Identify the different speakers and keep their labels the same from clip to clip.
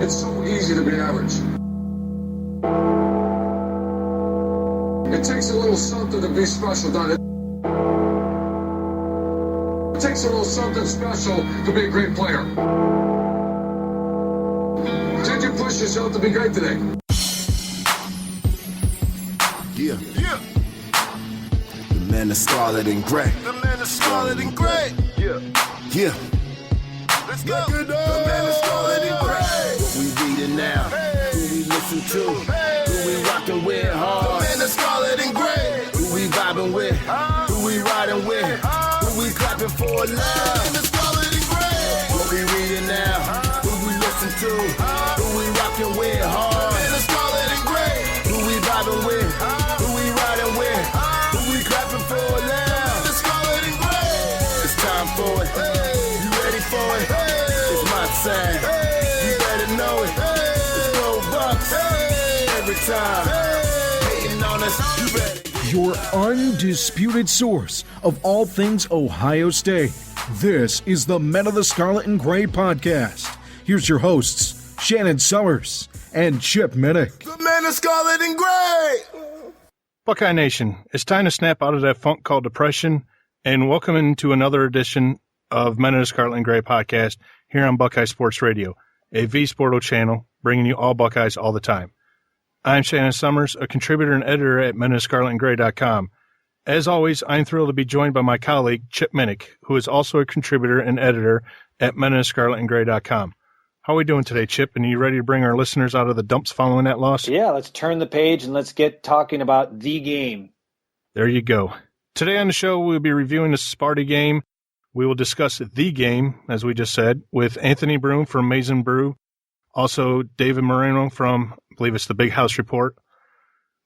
Speaker 1: It's so easy to be average. It takes a little something to be special, doesn't it? It takes a little something special to be a great player. Did you push yourself to be great today?
Speaker 2: Yeah. The man of Scarlet and Gray. Yeah. Let's go. The man of Scarlet and Gray. What we reading now? Who we listen to? Who we rockin' with hard? The man of Scarlet and Gray. Who we vibing with? Who we riding with? Who we clapping for love? The man of Scarlet and Gray. What we reading now? Who we listen to? Who we rockin' with hard? The man of Scarlet and Gray. Who we vibing with? Who we riding with? Who we clapping for love? The Scarlet and Gray. It's time for it. You ready for it? It's MotSaG. You better know it. It's no bucks. Every time. Hating on us. You better.
Speaker 3: Your undisputed source of all things Ohio State. This is the Men of the Scarlet and Gray podcast. Here's your hosts, Shannon Summers and Chip Minnick.
Speaker 2: The man of Scarlet and Gray.
Speaker 4: Buckeye Nation, it's time to snap out of that funk called depression and welcome into another edition of Men of the Scarlet and Gray podcast here on Buckeye Sports Radio, a V-Sporto channel bringing you all Buckeyes all the time. I'm Shannon Summers, a contributor and editor at menofscarletandgray.com. As always, I'm thrilled to be joined by my colleague, Chip Minnick, who is also a contributor and editor at menofscarletandgray.com. How are we doing today, Chip? And are you ready to bring our listeners out of the dumps following that loss?
Speaker 5: Yeah, let's turn the page and let's get talking about the game.
Speaker 4: There you go. Today on the show, we'll be reviewing the Sparty game. We will discuss the game, as we just said, with Anthony Broome from Maize and Brew, also David Mormino from, I believe it's the Big House Report.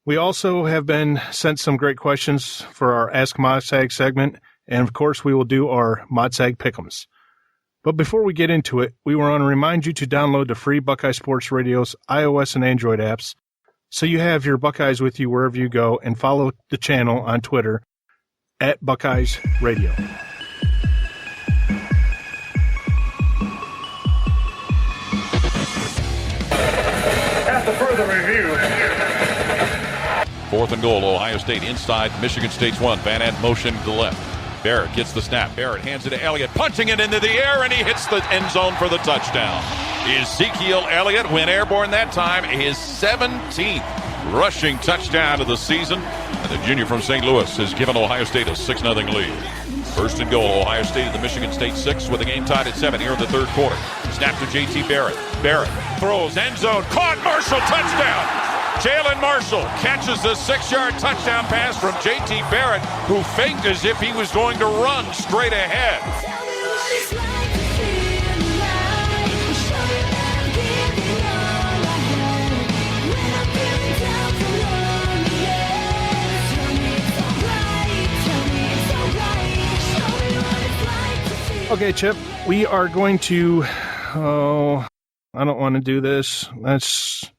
Speaker 4: We also have been sent some great questions for our Ask MotSaG segment, and of course, we will do our MotSaG Pick'Ems. But before we get into it, we want to remind you to download the free Buckeye Sports Radio's iOS and Android apps so you have your Buckeyes with you wherever you go, and follow the channel on Twitter at Buckeyes Radio.
Speaker 6: After further review.
Speaker 7: 4th and goal, Ohio State inside Michigan State's 1. Van Ant motion to the left. Barrett gets the snap. Barrett hands it to Elliott, punching it into the air, and he hits the end zone for the touchdown. Ezekiel Elliott went airborne that time, his 17th rushing touchdown of the season. And the junior from St. Louis has given Ohio State a 6-0 lead. 1st and goal, Ohio State at the Michigan State 6 with the game tied at 7 here in the third quarter. Snap to J.T. Barrett. Barrett throws, end zone, caught, Marshall, touchdown! Jalen Marshall catches the 6-yard touchdown pass from J.T. Barrett, who faked as if he was going to run straight ahead.
Speaker 4: Okay, Chip, we are going to, I don't want to do this. It's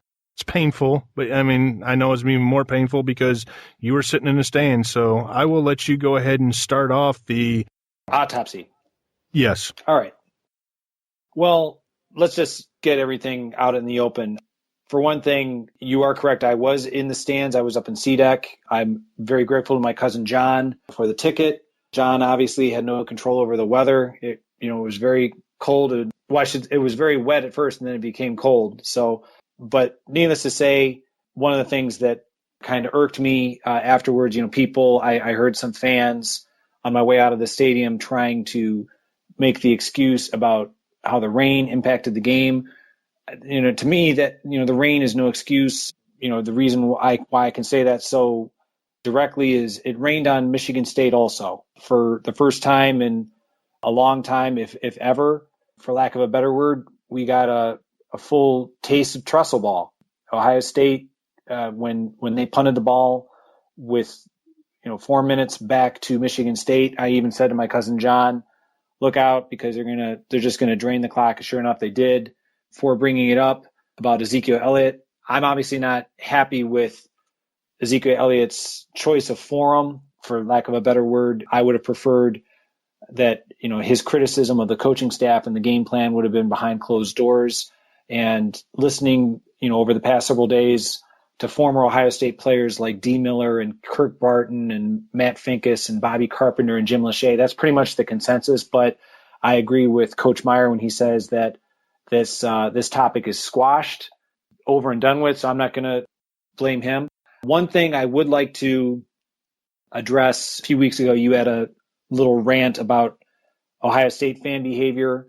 Speaker 4: painful, but I mean, I know it's even more painful because you were sitting in the stands. So I will let you go ahead and start off the
Speaker 5: autopsy.
Speaker 4: Yes.
Speaker 5: All right. Well, let's just get everything out in the open. For one thing, you are correct. I was in the stands. I was up in C-Deck. I'm very grateful to my cousin John for the ticket. John obviously had no control over the weather. It was very cold. It was very wet at first, and then it became cold. So, but needless to say, one of the things that kind of irked me afterwards, I heard some fans on my way out of the stadium trying to make the excuse about how the rain impacted the game. To me, that, the rain is no excuse. The reason why I can say that so directly is it rained on Michigan State also for the first time in a long time, if ever, for lack of a better word. We got a full taste of trestle ball. Ohio State, when they punted the ball with 4 minutes back to Michigan State, I even said to my cousin John, look out, because they're just gonna drain the clock. And sure enough, they did. For bringing it up about Ezekiel Elliott, I'm obviously not happy with Ezekiel Elliott's choice of forum, for lack of a better word. I would have preferred that his criticism of the coaching staff and the game plan would have been behind closed doors. and listening, over the past several days to former Ohio State players like Dee Miller and Kirk Barton and Matt Finkus and Bobby Carpenter and Jim Lachey, that's pretty much the consensus. But I agree with Coach Meyer when he says that this topic is squashed, over and done with, so I'm not going to blame him. One thing I would like to address, a few weeks ago, you had a little rant about Ohio State fan behavior.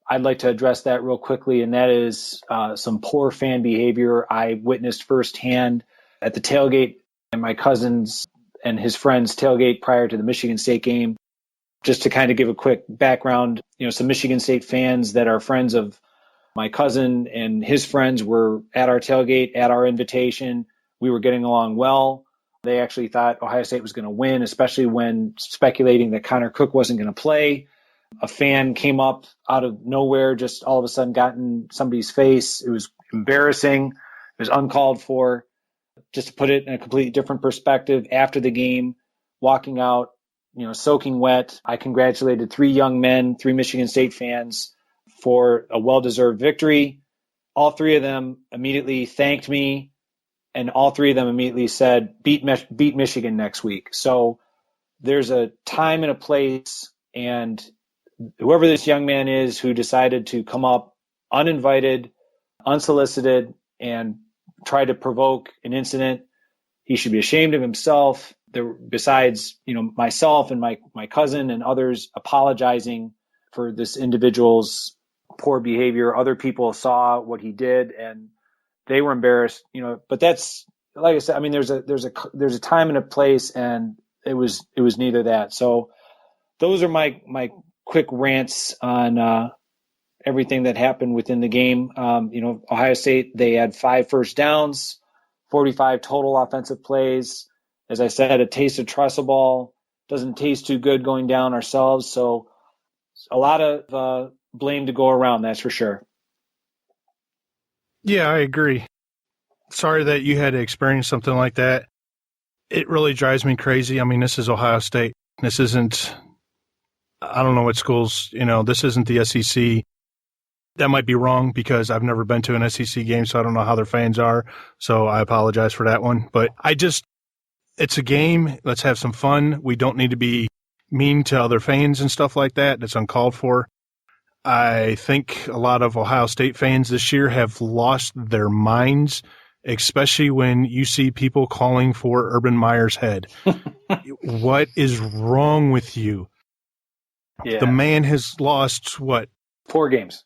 Speaker 5: I'd like to address that real quickly, and that is some poor fan behavior I witnessed firsthand at the tailgate and my cousins and his friends' tailgate prior to the Michigan State game. Just to kind of give a quick background, some Michigan State fans that are friends of my cousin and his friends were at our tailgate at our invitation. We were getting along well. They actually thought Ohio State was going to win, especially when speculating that Connor Cook wasn't going to play. A fan came up out of nowhere, just all of a sudden got in somebody's face. It was embarrassing. It was uncalled for. Just to put it in a completely different perspective, after the game, walking out, soaking wet, I congratulated 3 young men, 3 Michigan State fans, for a well-deserved victory. All 3 of them immediately thanked me, and all 3 of them immediately said, beat Michigan next week. So there's a time and a place, and whoever this young man is who decided to come up uninvited, unsolicited, and try to provoke an incident, he should be ashamed of himself. Besides, myself and my cousin and others apologizing for this individual's poor behavior, other people saw what he did and they were embarrassed. But that's, like I said, I mean, there's a time and a place, and it was neither that. So those are my quick rants on everything that happened within the game. Ohio State, they had 5 first downs, 45 total offensive plays. As I said, a taste of trestle ball doesn't taste too good going down ourselves. So a lot of blame to go around, that's for sure.
Speaker 4: Yeah, I agree. Sorry that you had to experience something like that. It really drives me crazy. I mean, this is Ohio State. This isn't, I don't know what schools, this isn't the SEC. That might be wrong because I've never been to an SEC game, so I don't know how their fans are. So I apologize for that one. But it's a game. Let's have some fun. We don't need to be mean to other fans and stuff like that. That's uncalled for. I think a lot of Ohio State fans this year have lost their minds, especially when you see people calling for Urban Meyer's head. What is wrong with you? Yeah. The man has lost,
Speaker 5: 4 games.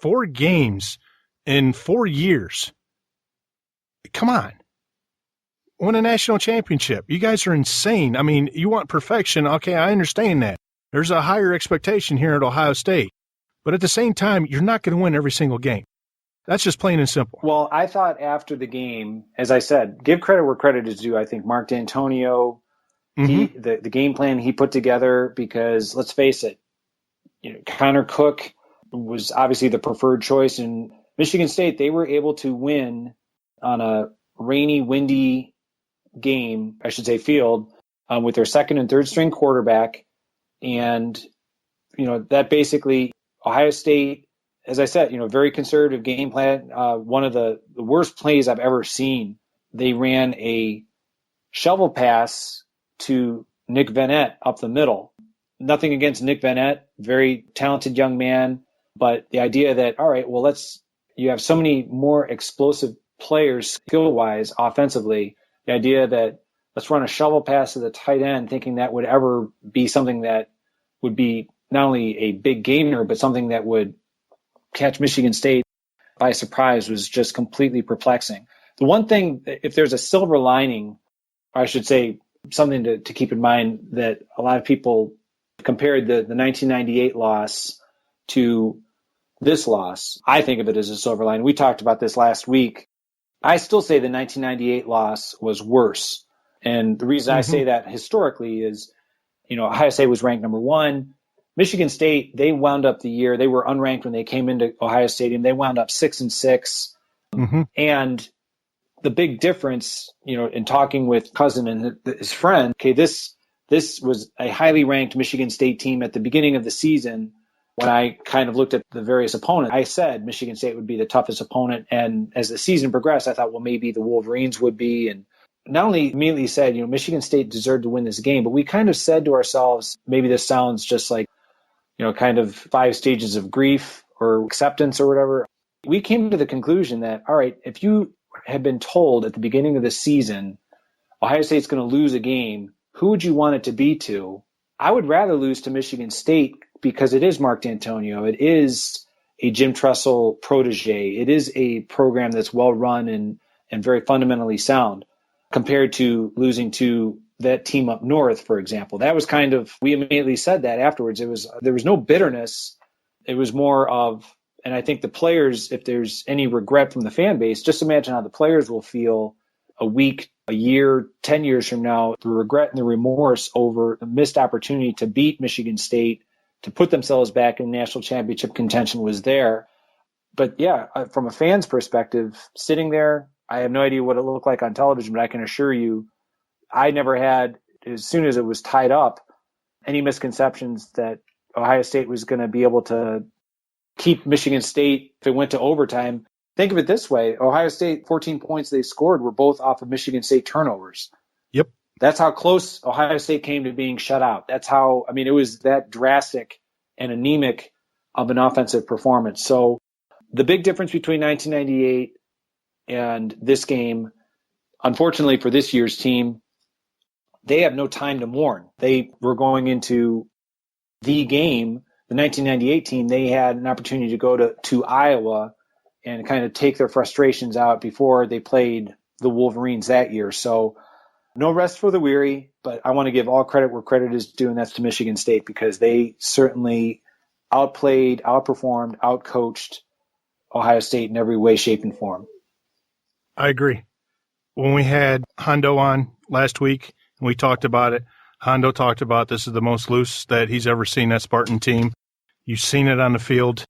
Speaker 4: 4 games in 4 years. Come on. Win a national championship. You guys are insane. I mean, you want perfection. Okay, I understand that. There's a higher expectation here at Ohio State. But at the same time, you're not going to win every single game. That's just plain and simple.
Speaker 5: Well, I thought after the game, as I said, give credit where credit is due. I think Mark D'Antonio, the game plan he put together, because let's face it, Connor Cook was obviously the preferred choice. And Michigan State, they were able to win on a rainy, windy field, with their second and third string quarterback. And, that basically Ohio State, as I said, very conservative game plan. One of the worst plays I've ever seen. They ran a shovel pass to Nick Vannett up the middle. Nothing against Nick Vannett, very talented young man. But the idea that, all right, well, you have so many more explosive players skill-wise offensively, the idea that let's run a shovel pass to the tight end, thinking that would ever be something that would be not only a big gainer, but something that would catch Michigan State by surprise, was just completely perplexing. The one thing, if there's a silver lining, or I should say something to keep in mind, that a lot of people compared the 1998 loss to this loss. I think of it as a silver lining. We talked about this last week. I still say the 1998 loss was worse. And the reason I say that historically is, Ohio State was ranked number 1. Michigan State, they wound up the year, they were unranked when they came into Ohio Stadium. They wound up 6-6. And the big difference, in talking with cousin and his friend, okay, this was a highly ranked Michigan State team at the beginning of the season. when I kind of looked at the various opponents, I said Michigan State would be the toughest opponent. And as the season progressed, I thought, well, maybe the Wolverines would be. And not only immediately said, Michigan State deserved to win this game, but we kind of said to ourselves, maybe this sounds just like, kind of 5 stages of grief or acceptance or whatever. We came to the conclusion that, all right, if you had been told at the beginning of the season, Ohio State's going to lose a game, who would you want it to be to? I would rather lose to Michigan State because it is Mark D'Antonio. It is a Jim Tressel protege. It is a program that's well run and very fundamentally sound compared to losing to that team up north, for example. That was kind of, we immediately said that afterwards. There was no bitterness. It was more of, and I think the players, if there's any regret from the fan base, just imagine how the players will feel a week, a year, 10 years from now, the regret and the remorse over the missed opportunity to beat Michigan State, to put themselves back in national championship contention was there. But yeah, from a fan's perspective, sitting there, I have no idea what it looked like on television, but I can assure you, I never had, as soon as it was tied up, any misconceptions that Ohio State was going to be able to keep Michigan State if it went to overtime. Think of it this way. Ohio State, 14 points they scored were both off of Michigan State turnovers.
Speaker 4: Yep.
Speaker 5: That's how close Ohio State came to being shut out. That's how, it was that drastic and anemic of an offensive performance. So the big difference between 1998 and this game, unfortunately for this year's team, they have no time to mourn. They were going into the game, the 1998 team, they had an opportunity to go to Iowa and kind of take their frustrations out before they played the Wolverines that year. So no rest for the weary, but I want to give all credit where credit is due, and that's to Michigan State, because they certainly outplayed, outperformed, outcoached Ohio State in every way, shape, and form.
Speaker 4: I agree. When we had Hondo on last week, and we talked about it, Hondo talked about this is the most loose that he's ever seen that Spartan team. You've seen it on the field.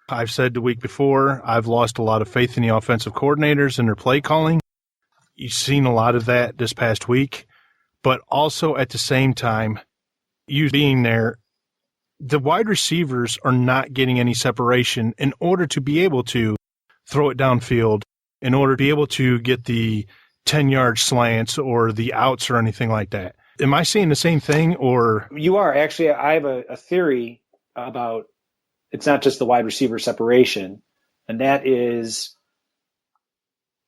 Speaker 4: I've said the week before, I've lost a lot of faith in the offensive coordinators and their play calling. You've seen a lot of that this past week. But also at the same time, you being there, the wide receivers are not getting any separation in order to be able to throw it downfield, in order to be able to get the 10-yard slants or the outs or anything like that. Am I seeing the same thing? Or
Speaker 5: you are. Actually, I have a theory about it's not just the wide receiver separation, and that is,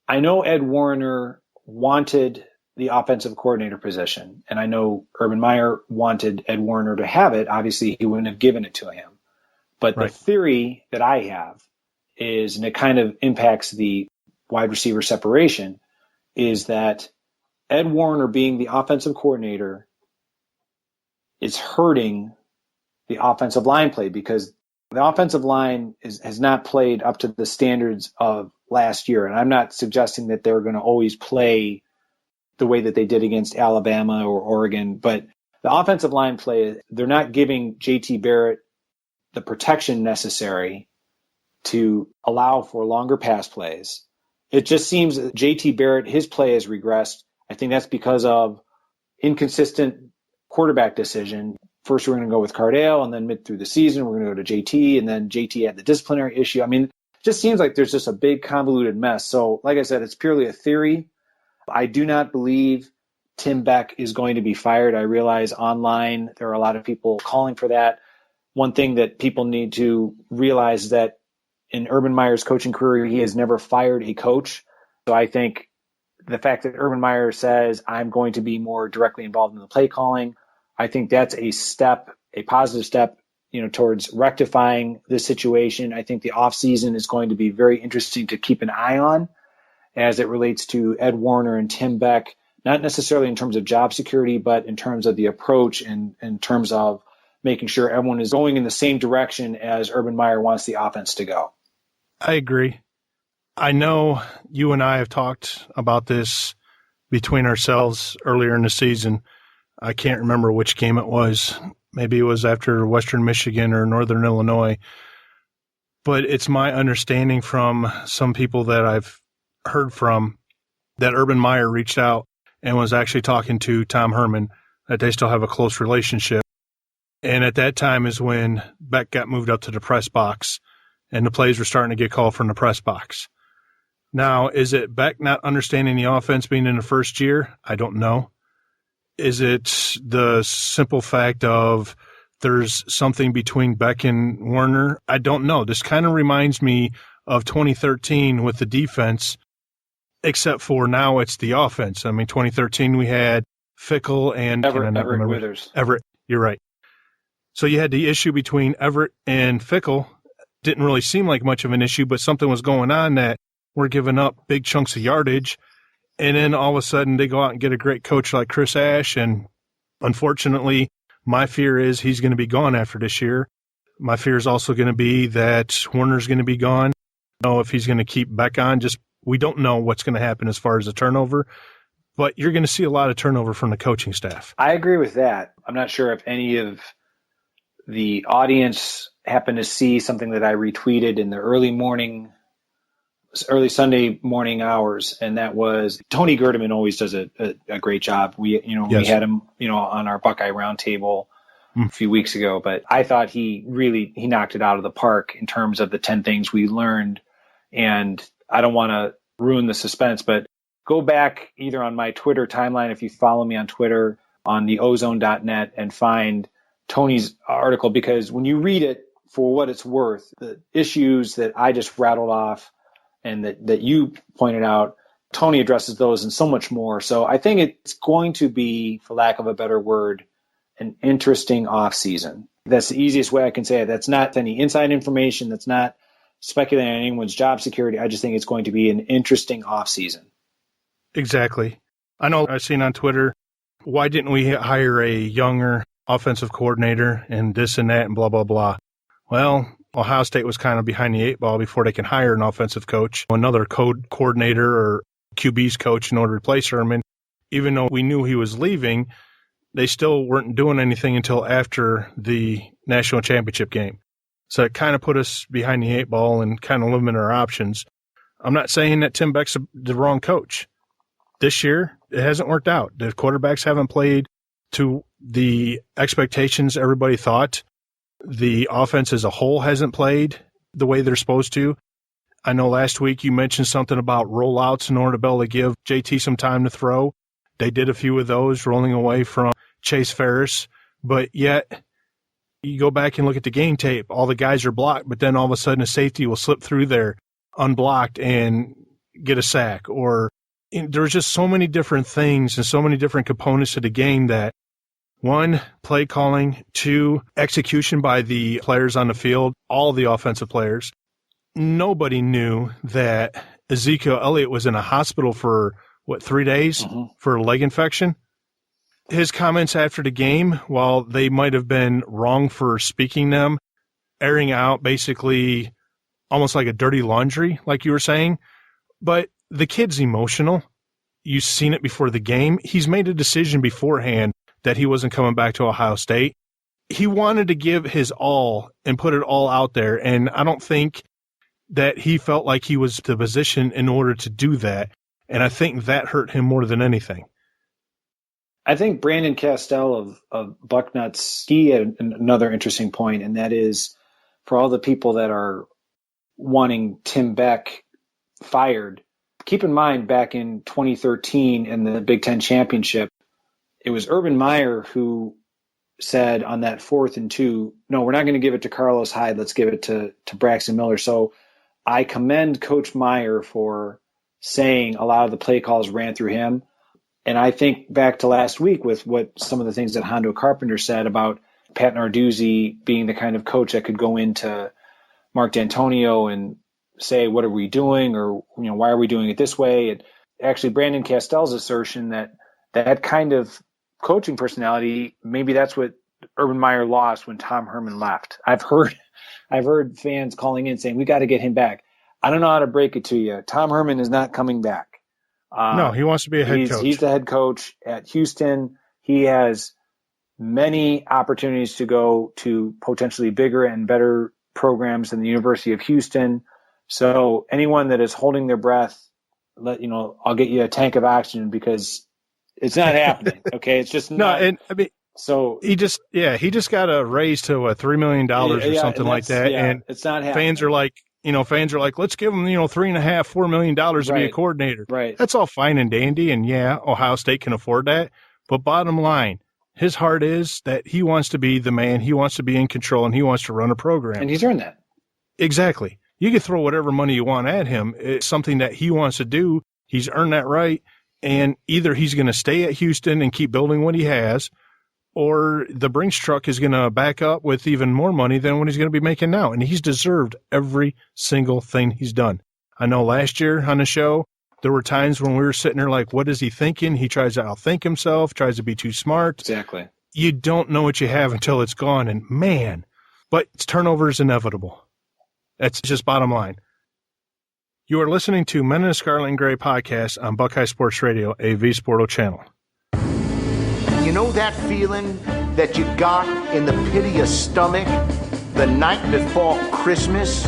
Speaker 5: I know Ed Warner wanted the offensive coordinator position, and I know Urban Meyer wanted Ed Warner to have it. Obviously, he wouldn't have given it to him. But
Speaker 4: right.
Speaker 5: The theory that I have is, and it kind of impacts the wide receiver separation, is that Ed Warner being the offensive coordinator is hurting the offensive line play, because the offensive line has not played up to the standards of last year. And I'm not suggesting that they're going to always play the way that they did against Alabama or Oregon, but the offensive line play, they're not giving JT Barrett the protection necessary to allow for longer pass plays. It just seems that JT Barrett, his play has regressed. I think that's because of inconsistent quarterback decision. First, we're going to go with Cardale, and then mid through the season, we're going to go to JT, and then JT had the disciplinary issue. It just seems like there's just a big convoluted mess. So, like I said, it's purely a theory. I do not believe Tim Beck is going to be fired. I realize online there are a lot of people calling for that. One thing that people need to realize is that in Urban Meyer's coaching career, he has never fired a coach. So I think the fact that Urban Meyer says, I'm going to be more directly involved in the play calling, I think that's a step, a positive step, towards rectifying this situation. I think the offseason is going to be very interesting to keep an eye on as it relates to Ed Warner and Tim Beck, not necessarily in terms of job security, but in terms of the approach and in terms of making sure everyone is going in the same direction as Urban Meyer wants the offense to go.
Speaker 4: I agree. I know you and I have talked about this between ourselves earlier in the season. I can't remember which game it was. Maybe it was after Western Michigan or Northern Illinois. But it's my understanding from some people that I've heard from that Urban Meyer reached out and was actually talking to Tom Herman, that they still have a close relationship. And at that time is when Beck got moved up to the press box and the plays were starting to get called from the press box. Now, is it Beck not understanding the offense being in the first year? I don't know. Is it the simple fact of there's something between Beck and Warner? I don't know. This kind of reminds me of 2013 with the defense, except for now it's the offense. I mean, 2013 we had Fickle and
Speaker 5: Everett Withers.
Speaker 4: Everett, you're right. So you had the issue between Everett and Fickle. Didn't really seem like much of an issue, but something was going on that we're giving up big chunks of yardage. And then all of a sudden they go out and get a great coach like Chris Ash. And unfortunately, my fear is he's going to be gone after this year. My fear is also going to be that Warner's going to be gone. I don't know if he's going to keep Beck on. We don't know what's going to happen as far as the turnover, but you're going to see a lot of turnover from the coaching staff.
Speaker 5: I agree with that. I'm not sure if any of the audience happened to see something that I retweeted in the early Sunday morning hours, and that was Tony Gerdeman always does a great job. We had him, on our Buckeye Roundtable a few weeks ago, but I thought he knocked it out of the park in terms of the 10 things we learned. And I don't want to ruin the suspense, but go back either on my Twitter timeline, if you follow me on Twitter, on the ozone.net, and find Tony's article, because when you read it for what it's worth, the issues that I just rattled off and that you pointed out, Tony addresses those and so much more. So I think it's going to be, for lack of a better word, an interesting offseason. That's the easiest way I can say it. That's not any inside information. That's not speculating on anyone's job security. I just think it's going to be an interesting offseason.
Speaker 4: Exactly. I know I've seen on Twitter, why didn't we hire a younger offensive coordinator and this and that and blah, blah, blah. Well, Ohio State was kind of behind the 8 ball before they can hire an offensive coach, another code coordinator or QB's coach in order to replace Herman. Even though we knew he was leaving, they still weren't doing anything until after the national championship game. So it kind of put us behind the 8 ball and kind of limited our options. I'm not saying that Tim Beck's the wrong coach. This year, it hasn't worked out. The quarterbacks haven't played to the expectations everybody thought. The offense as a whole hasn't played the way they're supposed to. I know last week you mentioned something about rollouts in order to be able to give JT some time to throw. They did a few of those, rolling away from Chase Ferris. But yet, you go back and look at the game tape, all the guys are blocked, but then all of a sudden a safety will slip through there unblocked and get a sack. Or there's just so many different things and so many different components to the game that, one, play calling, two, execution by the players on the field, all the offensive players. Nobody knew that Ezekiel Elliott was in a hospital for, 3 days for a leg infection? His comments after the game, while they might have been wrong for speaking them, airing out basically almost like a dirty laundry, like you were saying, but the kid's emotional. You've seen it before the game. He's made a decision beforehand that he wasn't coming back to Ohio State. He wanted to give his all and put it all out there, and I don't think that he felt like he was the position in order to do that, and I think that hurt him more than anything.
Speaker 5: I think Brandon Castell of Bucknuts, he had another interesting point, and that is for all the people that are wanting Tim Beck fired, keep in mind back in 2013 in the Big Ten Championship, it was Urban Meyer who said on that 4th and 2, no, we're not going to give it to Carlos Hyde. Let's give it to Braxton Miller. So I commend Coach Meyer for saying a lot of the play calls ran through him. And I think back to last week with what some of the things that Hondo Carpenter said about Pat Narduzzi being the kind of coach that could go into Mark D'Antonio and say, what are we doing? Or, why are we doing it this way? And actually Brandon Castell's assertion that kind of coaching personality, maybe that's what Urban Meyer lost when Tom Herman left. I've heard fans calling in saying, we got to get him back. I don't know how to break it to you. Tom Herman is not coming back.
Speaker 4: No, he wants to be a head coach.
Speaker 5: He's the head coach at Houston. He has many opportunities to go to potentially bigger and better programs than the University of Houston. So anyone that is holding their breath, I'll get you a tank of oxygen because it's not happening. Okay. It's just not.
Speaker 4: No. And I mean,
Speaker 5: So
Speaker 4: he just got a raise to $3 million or something like that.
Speaker 5: Yeah,
Speaker 4: and
Speaker 5: it's not happening.
Speaker 4: fans are like, let's give him, $3.5-4 million to be a coordinator.
Speaker 5: Right.
Speaker 4: That's all fine and dandy. And yeah, Ohio State can afford that. But bottom line, his heart is that he wants to be the man. He wants to be in control and he wants to run a program.
Speaker 5: And he's earned that.
Speaker 4: Exactly. You can throw whatever money you want at him. It's something that he wants to do. He's earned that right. And either he's going to stay at Houston and keep building what he has, or the Brinks truck is going to back up with even more money than what he's going to be making now. And he's deserved every single thing he's done. I know last year on the show, there were times when we were sitting there like, what is he thinking? He tries to outthink himself, tries to be too smart.
Speaker 5: Exactly.
Speaker 4: You don't know what you have until it's gone. And man, but turnover is inevitable. That's just bottom line. You are listening to Men in the Scarlet and Gray podcast on Buckeye Sports Radio, a V-Sporto channel.
Speaker 2: You know that feeling that you got in the pit of your stomach the night before Christmas?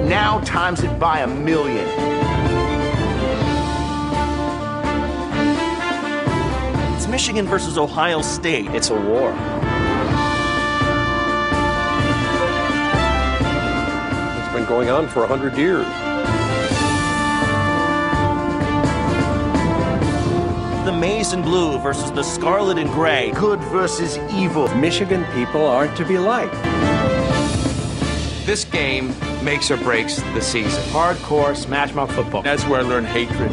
Speaker 2: Now times it by 1,000,000.
Speaker 8: It's Michigan versus Ohio State.
Speaker 5: It's a war.
Speaker 9: It's been going on for 100 years.
Speaker 8: The maize and blue versus the scarlet and gray.
Speaker 2: Good versus evil.
Speaker 10: Michigan people aren't to be liked.
Speaker 11: This game makes or breaks the season.
Speaker 5: Hardcore smash mouth football.
Speaker 11: That's where I learned hatred.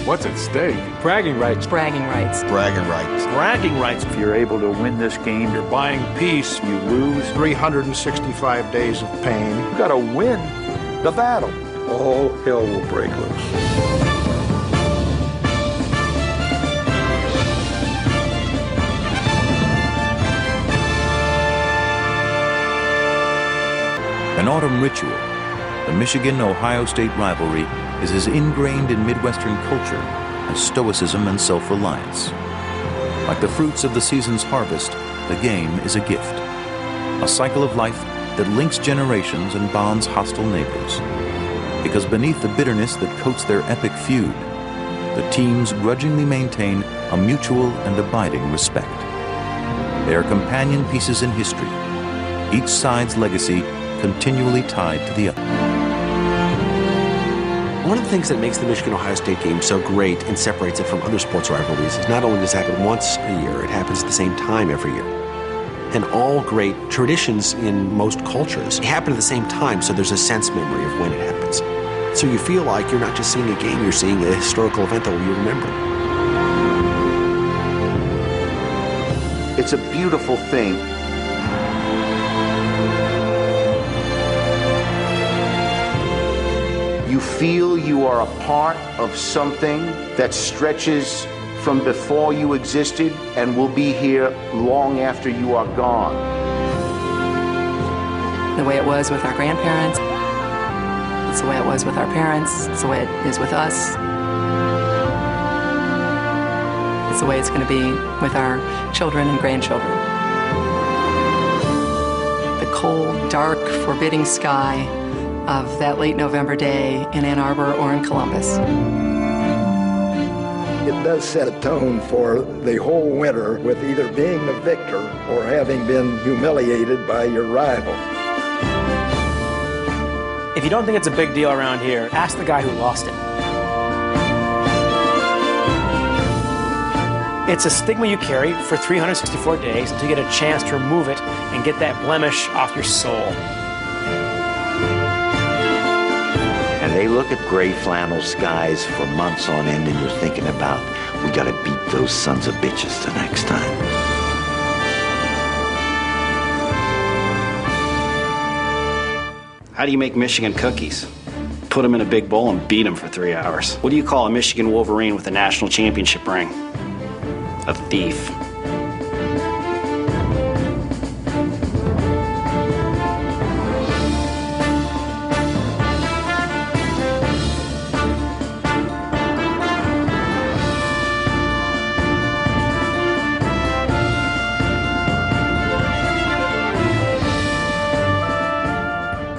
Speaker 9: What's at stake?
Speaker 10: Bragging rights.
Speaker 12: Bragging rights.
Speaker 2: Bragging rights.
Speaker 8: Bragging rights.
Speaker 10: If you're able to win this game, you're buying peace. You lose 365 days of pain. You got to win the battle.
Speaker 9: All hell will break loose.
Speaker 13: An autumn ritual, the Michigan-Ohio State rivalry is as ingrained in Midwestern culture as stoicism and self-reliance. Like the fruits of the season's harvest, the game is a gift, a cycle of life that links generations and bonds hostile neighbors. Because beneath the bitterness that coats their epic feud, the teams grudgingly maintain a mutual and abiding respect. They are companion pieces in history, each side's legacy continually tied to the other.
Speaker 14: One of the things that makes the Michigan-Ohio State game so great and separates it from other sports rivalries is not only does it happen once a year, it happens at the same time every year. And all great traditions in most cultures happen at the same time, so there's a sense memory of when it happens. So you feel like you're not just seeing a game, you're seeing a historical event that you remember.
Speaker 2: It's a beautiful thing. You feel you are a part of something that stretches from before you existed and will be here long after you are gone.
Speaker 12: The way it was with our grandparents, it's the way it was with our parents, it's the way it is with us. It's the way it's going to be with our children and grandchildren. The cold, dark, forbidding sky of that late November day in Ann Arbor or in Columbus.
Speaker 10: It does set a tone for the whole winter with either being the victor or having been humiliated by your rival.
Speaker 5: If you don't think it's a big deal around here, ask the guy who lost it. It's a stigma you carry for 364 days until you get a chance to remove it and get that blemish off your soul.
Speaker 15: And they look at gray flannel skies for months on end, and you're thinking about, we gotta beat those sons of bitches the next time.
Speaker 14: How do you make Michigan cookies? Put them in a big bowl and beat them for 3 hours. What do you call a Michigan Wolverine with a national championship ring? A thief.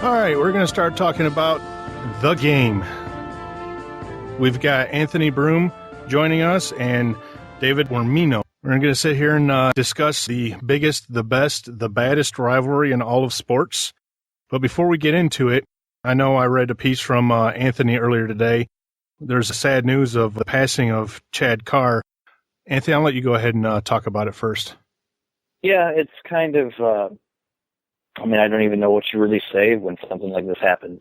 Speaker 4: All right, we're going to start talking about The Game. We've got Anthony Broome joining us and David Mormino. We're going to sit here and discuss the biggest, the best, the baddest rivalry in all of sports. But before we get into it, I know I read a piece from Anthony earlier today. There's a sad news of the passing of Chad Carr. Anthony, I'll let you go ahead and talk about it first.
Speaker 16: Yeah, it's kind of, I don't even know what you really say when something like this happens.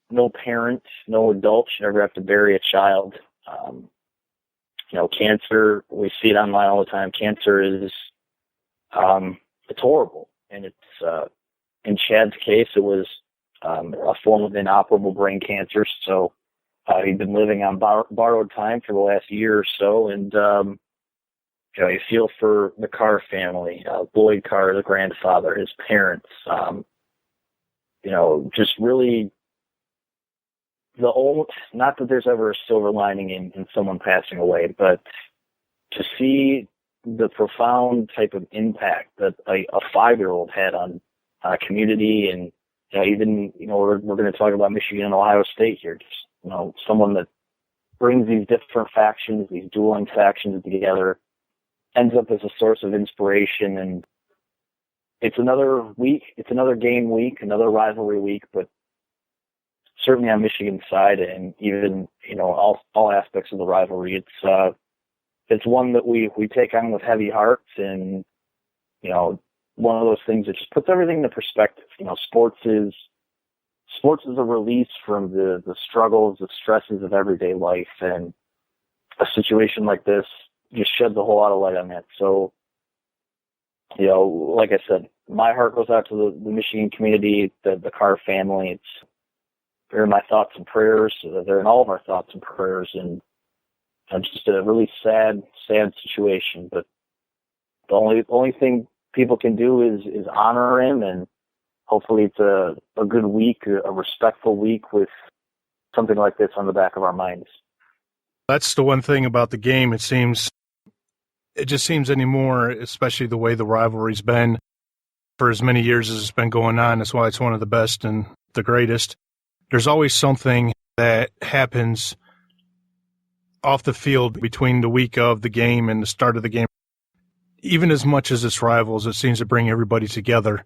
Speaker 16: No parent, no adult should ever have to bury a child. Cancer, we see it online all the time. Cancer is, it's horrible. And it's, in Chad's case, it was a form of inoperable brain cancer. So he'd been living on borrowed time for the last year or so. And, you feel for the Carr family, Lloyd Carr, the grandfather, his parents, just really not that there's ever a silver lining in someone passing away, but to see the profound type of impact that a 5-year-old had on a community, and even we're going to talk about Michigan and Ohio State here. Just someone that brings these different factions, these dueling factions together, ends up as a source of inspiration. And it's another week, it's another game week, another rivalry week, but certainly on Michigan's side, and even all aspects of the rivalry, it's one that we take on with heavy hearts, and one of those things that just puts everything into perspective. Sports is a release from the struggles, the stresses of everyday life, and a situation like this just sheds a whole lot of light on that. So, like I said, my heart goes out to the Michigan community, the Carr family. They're in my thoughts and prayers. They're in all of our thoughts and prayers, and just a really sad situation. But the only thing people can do is honor him, and hopefully it's a good week, a respectful week with something like this on the back of our minds.
Speaker 4: That's the one thing about the game. It just seems anymore, especially the way the rivalry's been for as many years as it's been going on. That's why it's one of the best and the greatest. There's always something that happens off the field between the week of the game and the start of the game. Even as much as it's rivals, it seems to bring everybody together.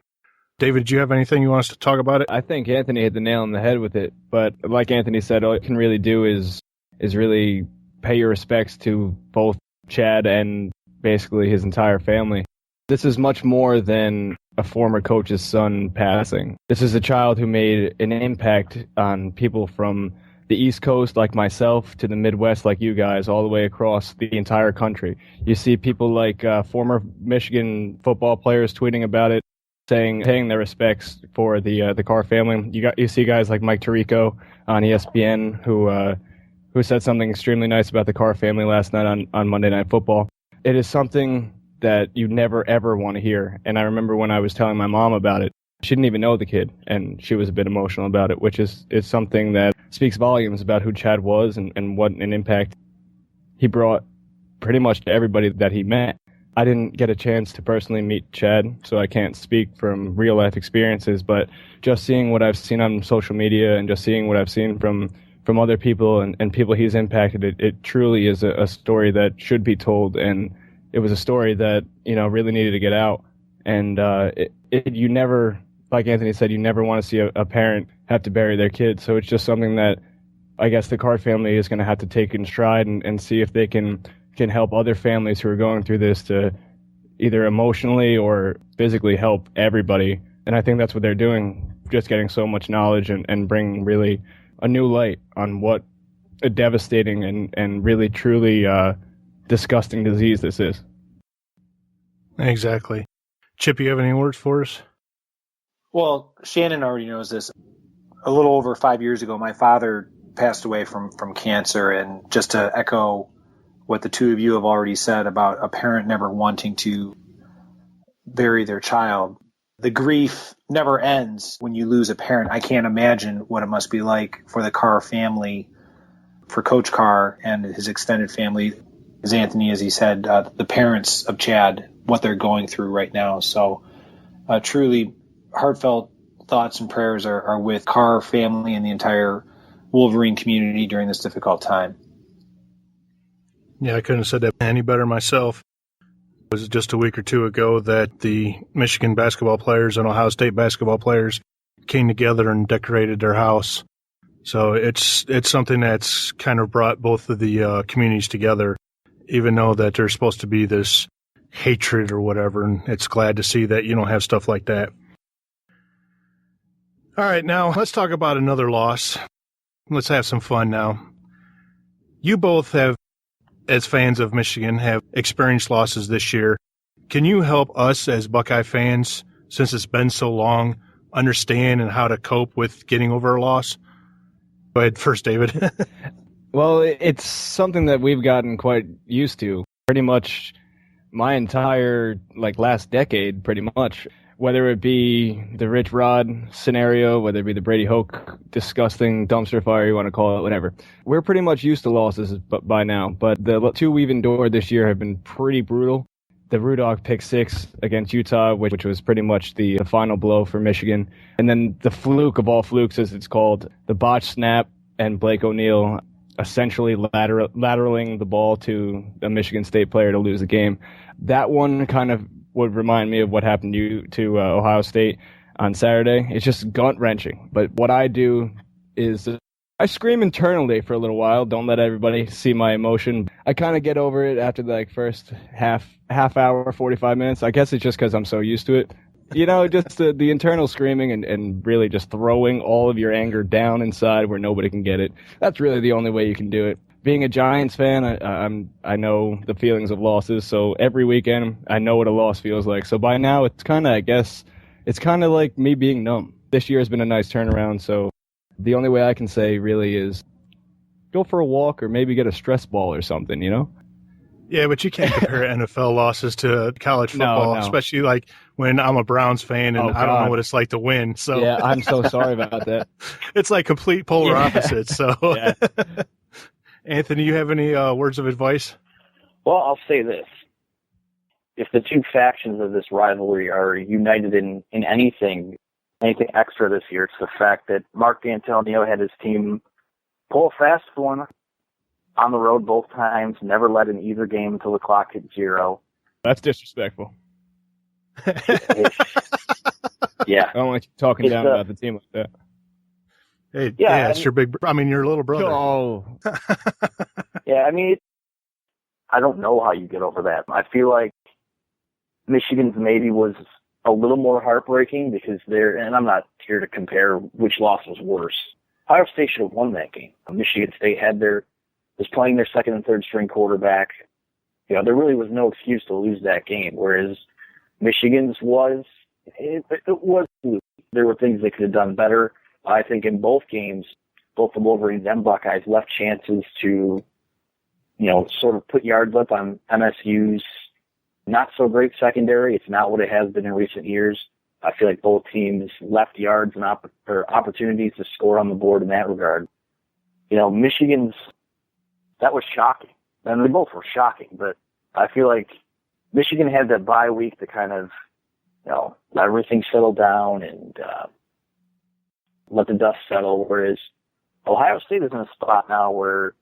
Speaker 4: David, do you have anything you want us to talk about it?
Speaker 17: I think Anthony hit the nail on the head with it. But like Anthony said, all you can really do is really pay your respects to both Chad and basically his entire family. This is much more than a former coach's son passing. This is a child who made an impact on people from the East Coast like myself to the Midwest like you guys, all the way across the entire country. You see people like former Michigan football players tweeting about it, paying their respects for the Carr family. You see guys like Mike Tirico on ESPN who said something extremely nice about the Carr family last night on Monday Night Football. It is something that you never, ever want to hear. And I remember when I was telling my mom about it, she didn't even know the kid, and she was a bit emotional about it, which is something that speaks volumes about who Chad was and what an impact he brought pretty much to everybody that he met. I didn't get a chance to personally meet Chad, so I can't speak from real-life experiences, but just seeing what I've seen on social media and just seeing what I've seen from other people and people he's impacted, it truly is a story that should be told, and it was a story that, really needed to get out. And you never, like Anthony said, you never want to see a parent have to bury their kid. So it's just something that I guess the Carr family is going to have to take in stride and see if they can help other families who are going through this to either emotionally or physically help everybody. And I think that's what they're doing, just getting so much knowledge and bringing really a new light on what a devastating and really truly disgusting disease this is.
Speaker 4: Exactly. Chip, you have any words for us?
Speaker 5: Well, Shannon already knows this. A little over 5 years ago, my father passed away from cancer, and just to echo what the two of you have already said about a parent never wanting to bury their child, the grief never ends when you lose a parent. I can't imagine what it must be like for the Carr family, for Coach Carr and his extended family, as Anthony, as he said, the parents of Chad, what they're going through right now. So truly heartfelt thoughts and prayers are with Carr family and the entire Wolverine community during this difficult time.
Speaker 4: Yeah, I couldn't have said that any better myself. It was just a week or two ago that the Michigan basketball players and Ohio State basketball players came together and decorated their house. So it's something that's kind of brought both of the communities together, even though that there's supposed to be this hatred or whatever, and it's glad to see that you don't have stuff like that. All right, now let's talk about another loss. Let's have some fun now. You both have, as fans of Michigan, have experienced losses this year. Can you help us as Buckeye fans, since it's been so long, understand and how to cope with getting over a loss? Go ahead first, David.
Speaker 17: Well, it's something that we've gotten quite used to. Pretty much my entire last decade, pretty much. Whether it be the Rich Rod scenario, whether it be the Brady Hoke disgusting dumpster fire, you want to call it, whatever. We're pretty much used to losses by now, but the two we've endured this year have been pretty brutal. The Rudolph pick 6 against Utah, which was pretty much the final blow for Michigan. And then the fluke of all flukes, as it's called, the botched snap and Blake O'Neal essentially lateraling the ball to a Michigan State player to lose the game. That one kind of would remind me of what happened to Ohio State on Saturday. It's just gut-wrenching. But what I do is I scream internally for a little while. Don't let everybody see my emotion. I kind of get over it after the first half hour, 45 minutes. I guess it's just because I'm so used to it. Just the internal screaming and really just throwing all of your anger down inside where nobody can get it. That's really the only way you can do it. Being a Giants fan, I know the feelings of losses, so every weekend I know what a loss feels like. So by now it's kind of like me being numb. This year has been a nice turnaround, so the only way I can say really is go for a walk or maybe get a stress ball or something,
Speaker 4: Yeah, but you can't compare NFL losses to college football,
Speaker 17: No.
Speaker 4: Especially when I'm a Browns fan and I don't know what it's like to win. So
Speaker 17: yeah, I'm so sorry about that.
Speaker 4: It's like complete polar opposites. So,
Speaker 17: yeah.
Speaker 4: Anthony, you have any words of advice?
Speaker 16: Well, I'll say this. If the two factions of this rivalry are united in anything extra this year, it's the fact that Mark D'Antonio had his team pull a fast one on the road both times, never led in either game until the clock hit 0.
Speaker 17: That's disrespectful.
Speaker 16: Yeah.
Speaker 17: I don't want you talking down about the team like that.
Speaker 4: Hey, yeah, it's your big. Your little brother.
Speaker 17: Oh.
Speaker 16: Yeah, I don't know how you get over that. I feel like Michigan's maybe was a little more heartbreaking because and I'm not here to compare which loss was worse. Ohio State should have won that game. Michigan State was playing their second and third string quarterback. There really was no excuse to lose that game, whereas Michigan's was, it was, there were things they could have done better. I think in both games, both the Wolverines and Buckeyes left chances to, sort of put yards up on MSU's not so great secondary. It's not what it has been in recent years. I feel like both teams left yards and opportunities to score on the board in that regard. Michigan's, that was shocking. And they both were shocking, but I feel like Michigan had that bye week to kind of, let everything settle down and let the dust settle, whereas Ohio State is in a spot now where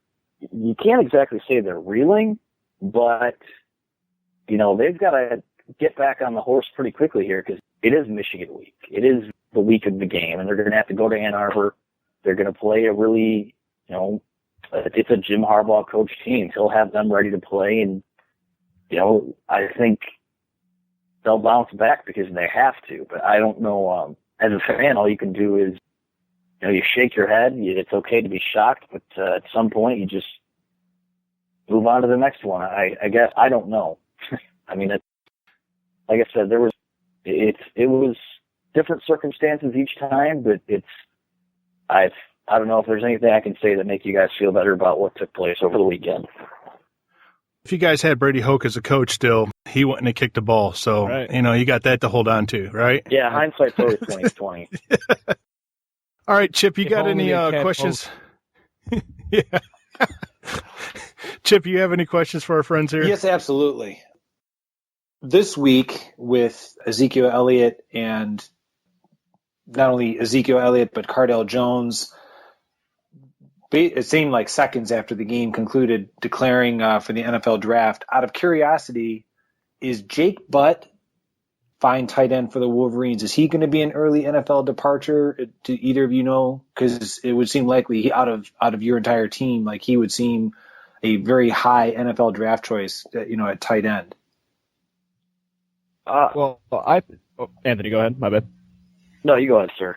Speaker 16: you can't exactly say they're reeling, but, they've got to get back on the horse pretty quickly here because it is Michigan week. It is the week of the game, and they're going to have to go to Ann Arbor. They're going to play a really, it's a Jim Harbaugh coach team. He'll have them ready to play, and, I think they'll bounce back because they have to. But I don't know. As a fan, all you can do is, you shake your head. It's okay to be shocked, but at some point you just move on to the next one. I guess I don't know. Like I said, it was different circumstances each time, but I don't know if there's anything I can say that make you guys feel better about what took place over the weekend.
Speaker 4: If you guys had Brady Hoke as a coach still, he wouldn't have kicked the ball. So,
Speaker 17: right.
Speaker 4: You got that to hold on to, right?
Speaker 16: Yeah, hindsight's always 20/20.
Speaker 4: All right, Chip, you got any questions? Yeah. Chip, you have any questions for our friends here?
Speaker 5: Yes, absolutely. This week with Ezekiel Elliott and not only Ezekiel Elliott, but Cardell Jones. It seemed like seconds after the game concluded, declaring for the NFL draft. Out of curiosity, is Jake Butt, fine tight end for the Wolverines, is he going to be an early NFL departure? Do either of you know? Because it would seem likely out of your entire team, like he would seem a very high NFL draft choice, at tight end.
Speaker 17: Anthony, go ahead. My bad.
Speaker 16: No, you go ahead, sir.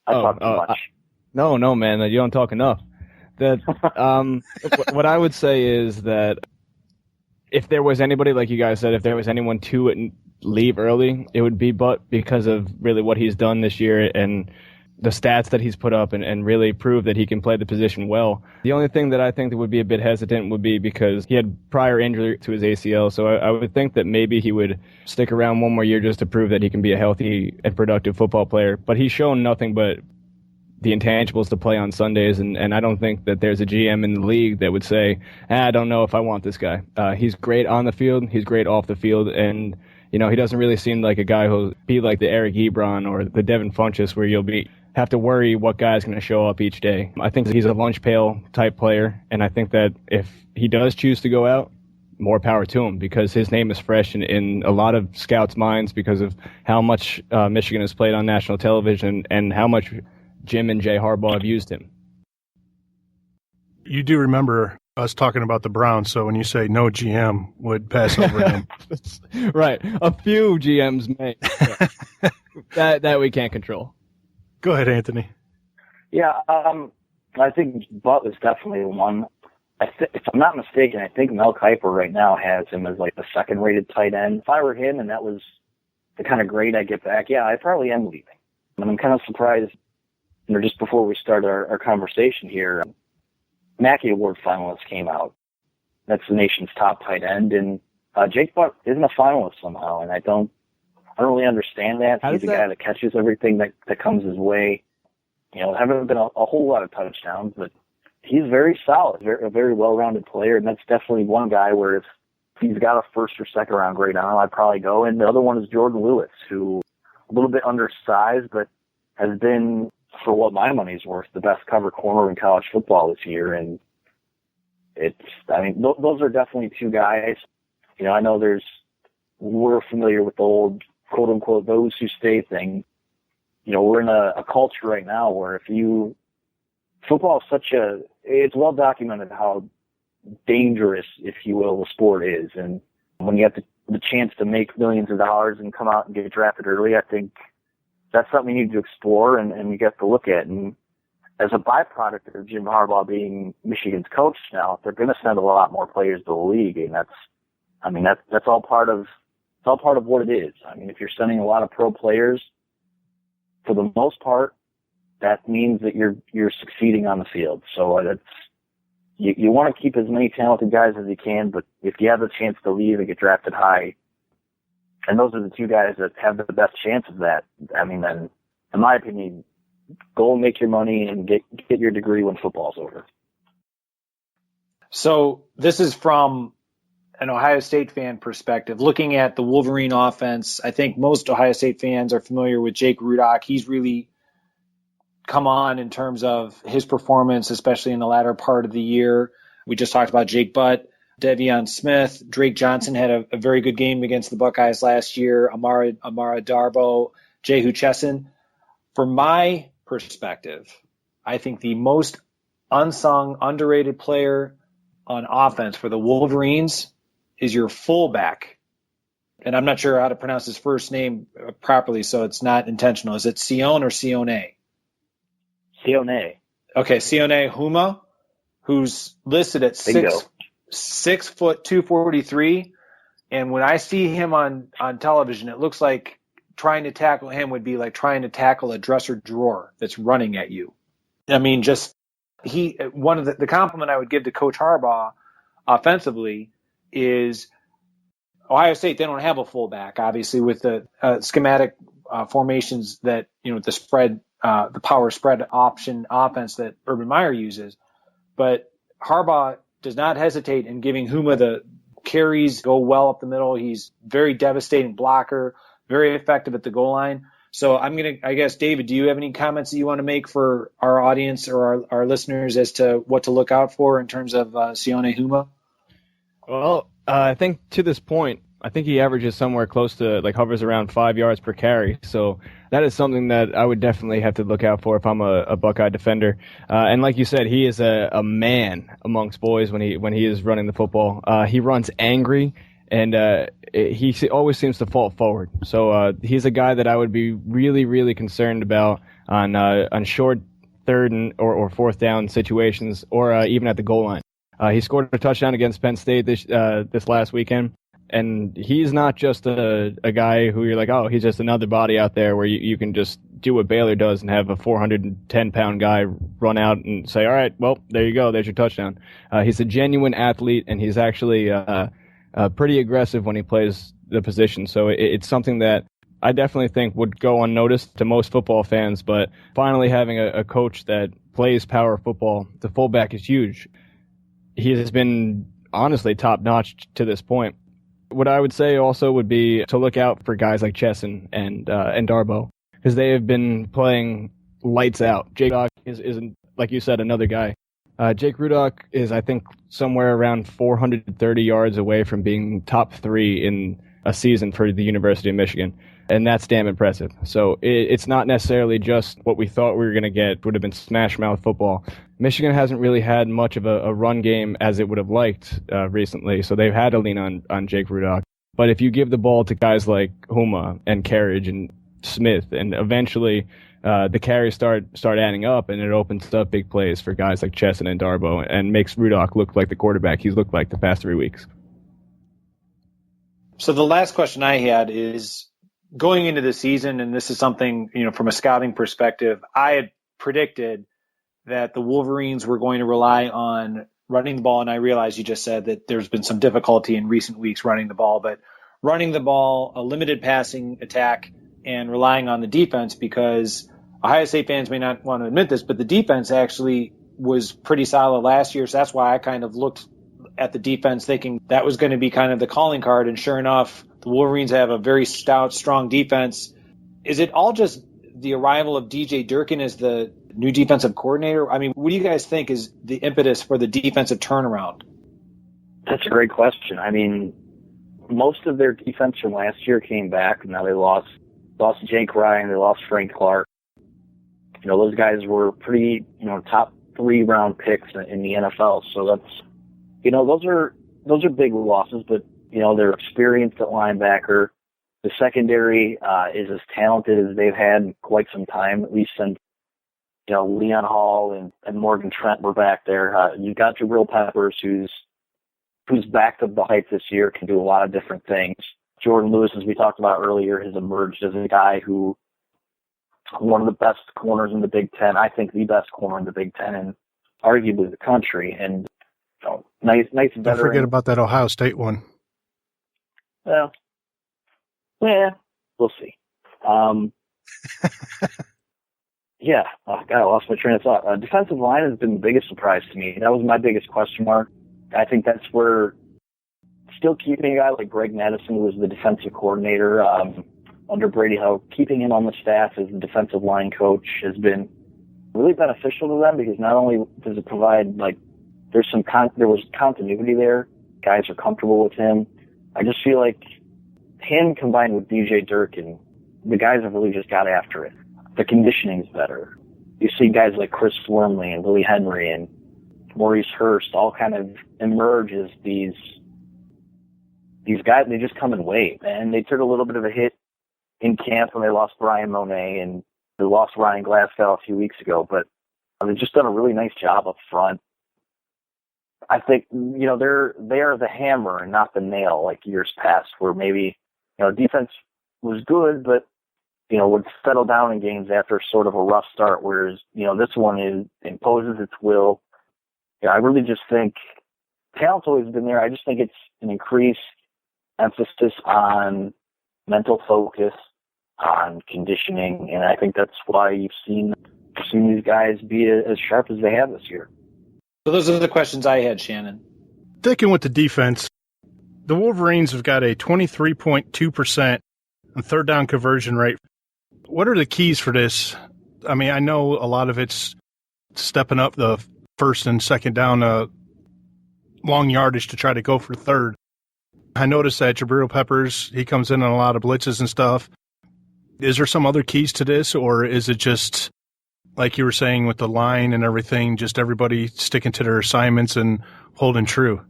Speaker 16: I talk too much.
Speaker 17: No, man, you don't talk enough. What I would say is that if there was anybody, like you guys said, if there was anyone to leave early, it would be Butt, because of really what he's done this year and the stats that he's put up and really proved that he can play the position well. The only thing that I think that would be a bit hesitant would be because he had prior injury to his ACL, so I would think that maybe he would stick around one more year just to prove that he can be a healthy and productive football player. But he's shown nothing but the intangibles to play on Sundays, and I don't think that there's a GM in the league that would say, I don't know if I want this guy. He's great on the field, he's great off the field, and he doesn't really seem like a guy who'll be like the Eric Ebron or the Devin Funchess, where you'll have to worry what guy's going to show up each day. I think that he's a lunch pail type player, and I think that if he does choose to go out, more power to him, because his name is fresh in a lot of scouts' minds because of how much Michigan has played on national television and how much Jim and Jay Harbaugh have used him.
Speaker 4: You do remember us talking about the Browns, so when you say no GM would pass over him.
Speaker 17: Right. A few GMs may. That we can't control.
Speaker 4: Go ahead, Anthony.
Speaker 16: Yeah, I think Butt was definitely the one. If I'm not mistaken, I think Mel Kiper right now has him as like the second-rated tight end. If I were him and that was the kind of grade I get back, yeah, I probably am leaving. And I'm kind of surprised, just before we start our conversation here, Mackey Award finalists came out. That's the nation's top tight end, and Jake Butt isn't a finalist somehow, and I don't really understand that. He's a guy that catches everything that comes his way. Haven't been a whole lot of touchdowns, but he's very solid, a very well-rounded player, and that's definitely one guy where if he's got a first or second round grade on him, I'd probably go. And the other one is Jordan Lewis, who a little bit undersized, but has been, for what my money's worth, the best cover corner in college football this year. And those are definitely two guys. I know we're familiar with the old quote unquote those who stay thing. We're in a culture right now where football is it's well documented how dangerous, if you will, the sport is. And when you have the chance to make millions of dollars and come out and get drafted early, I think that's something you need to explore and you get to look at. And as a byproduct of Jim Harbaugh being Michigan's coach now, they're going to send a lot more players to the league, and that's all part of what it is. If you're sending a lot of pro players, for the most part, that means that you're succeeding on the field. So you want to keep as many talented guys as you can, but if you have the chance to leave and get drafted high, and those are the two guys that have the best chance of that, then, in my opinion, go and make your money and get your degree when football's over.
Speaker 5: So this is from an Ohio State fan perspective. Looking at the Wolverine offense, I think most Ohio State fans are familiar with Jake Rudock. He's really come on in terms of his performance, especially in the latter part of the year. We just talked about Jake Butt, De'Veon Smith. Drake Johnson had a very good game against the Buckeyes last year. Amara Darboh, Jehu Chesson. From my perspective, I think the most unsung, underrated player on offense for the Wolverines is your fullback. And I'm not sure how to pronounce his first name properly, so it's not intentional. Is it Sione or Sione?
Speaker 16: Sione.
Speaker 5: Okay, Sione Huma, who's listed at 6 foot 243. And when I see him on television, it looks like trying to tackle him would be like trying to tackle a dresser drawer that's running at you. One of the compliment I would give to Coach Harbaugh offensively is Ohio State, they don't have a fullback, obviously, with the schematic formations that, the spread, the power spread option offense that Urban Meyer uses. But Harbaugh does not hesitate in giving Huma the carries, go well up the middle. He's very devastating blocker, very effective at the goal line. So I guess, David, do you have any comments that you want to make for our audience or our listeners as to what to look out for in terms of Sione Huma?
Speaker 17: Well, I think to this point, I think he averages somewhere close to, hovers around 5 yards per carry. So that is something that I would definitely have to look out for if I'm a Buckeye defender. And like you said, he is a man amongst boys when he is running the football. He runs angry, and he always seems to fall forward. So he's a guy that I would be really, really concerned about on short third or fourth down situations, or even at the goal line. He scored a touchdown against Penn State this last weekend. And he's not just a guy who you're like, oh, he's just another body out there where you can just do what Baylor does and have a 410-pound guy run out and say, all right, well, there you go. There's your touchdown. He's a genuine athlete, and he's actually pretty aggressive when he plays the position. So it's something that I definitely think would go unnoticed to most football fans. But finally having a coach that plays power football, the fullback is huge. He has been honestly top-notch to this point. What I would say also would be to look out for guys like Chesson and Darbo, because they have been playing lights out. Jake Rudock is like you said, another guy. Jake Rudock is, I think, somewhere around 430 yards away from being top 3 in a season for the University of Michigan, and that's damn impressive. So it's not necessarily just what we thought we were going to get would have been smash mouth football. Michigan hasn't really had much of a run game as it would have liked recently, so they've had to lean on Jake Rudock. But if you give the ball to guys like Huma and Carriage and Smith, and eventually the carries start adding up, and it opens up big plays for guys like Chesson and Darbo, and makes Rudock look like the quarterback he's looked like the past 3 weeks.
Speaker 5: So the last question I had is, going into the season, and this is something, from a scouting perspective, I had predicted that the Wolverines were going to rely on running the ball, and I realize you just said that there's been some difficulty in recent weeks running the ball, but running the ball, a limited passing attack, and relying on the defense, because Ohio State fans may not want to admit this, but the defense actually was pretty solid last year, so that's why I kind of looked at the defense thinking that was going to be kind of the calling card, and sure enough, the Wolverines have a very stout, strong defense. Is it all just the arrival of DJ Durkin as the new defensive coordinator? I mean, what do you guys think is the impetus for the defensive turnaround?
Speaker 16: That's a great question. I mean, most of their defense from last year came back. Now they lost Jake Ryan, they lost Frank Clark. Those guys were pretty, top 3 round picks in the NFL. So that's, those are big losses, but they're experienced at linebacker. The secondary is as talented as they've had in quite some time, at least since Leon Hall and Morgan Trent were back there. You've got Jabril Peppers, who's back to the hype this year, can do a lot of different things. Jordan Lewis, as we talked about earlier, has emerged as a guy who one of the best corners in the Big Ten. I think the best corner in the Big Ten, and arguably the country. And nice veteran.
Speaker 4: Don't forget about that Ohio State one.
Speaker 16: Well, yeah, we'll see. Yeah, I lost my train of thought. Defensive line has been the biggest surprise to me. That was my biggest question mark. I think that's where still keeping a guy like Greg Madison, who was the defensive coordinator under Brady Hoke, keeping him on the staff as the defensive line coach has been really beneficial to them, because not only does it provide, there was continuity there. Guys are comfortable with him. I just feel like him combined with DJ Durkin, the guys have really just got after it. The conditioning's better. You see guys like Chris Wormley and Willie Henry and Maurice Hurst all kind of emerge as these guys. They just come in weight, and they took a little bit of a hit in camp when they lost Brian Monet and they lost Ryan Glasgow a few weeks ago, but they've just done a really nice job up front. I think, they are the hammer and not the nail like years past, where maybe, defense was good, but, would settle down in games after sort of a rough start, whereas, this one imposes its will. I really just think talent's always been there. I just think it's an increased emphasis on mental focus, on conditioning, and I think that's why you've seen these guys be as sharp as they have this year.
Speaker 5: So those are the questions I had, Shannon.
Speaker 4: Sticking with the defense, the Wolverines have got a 23.2% on third down conversion rate. What are the keys for this? I mean, I know a lot of it's stepping up the first and second down long yardage to try to go for third. I noticed that Jabril Peppers, he comes in on a lot of blitzes and stuff. Is there some other keys to this, or is it just, like you were saying with the line and everything, just everybody sticking to their assignments and holding true?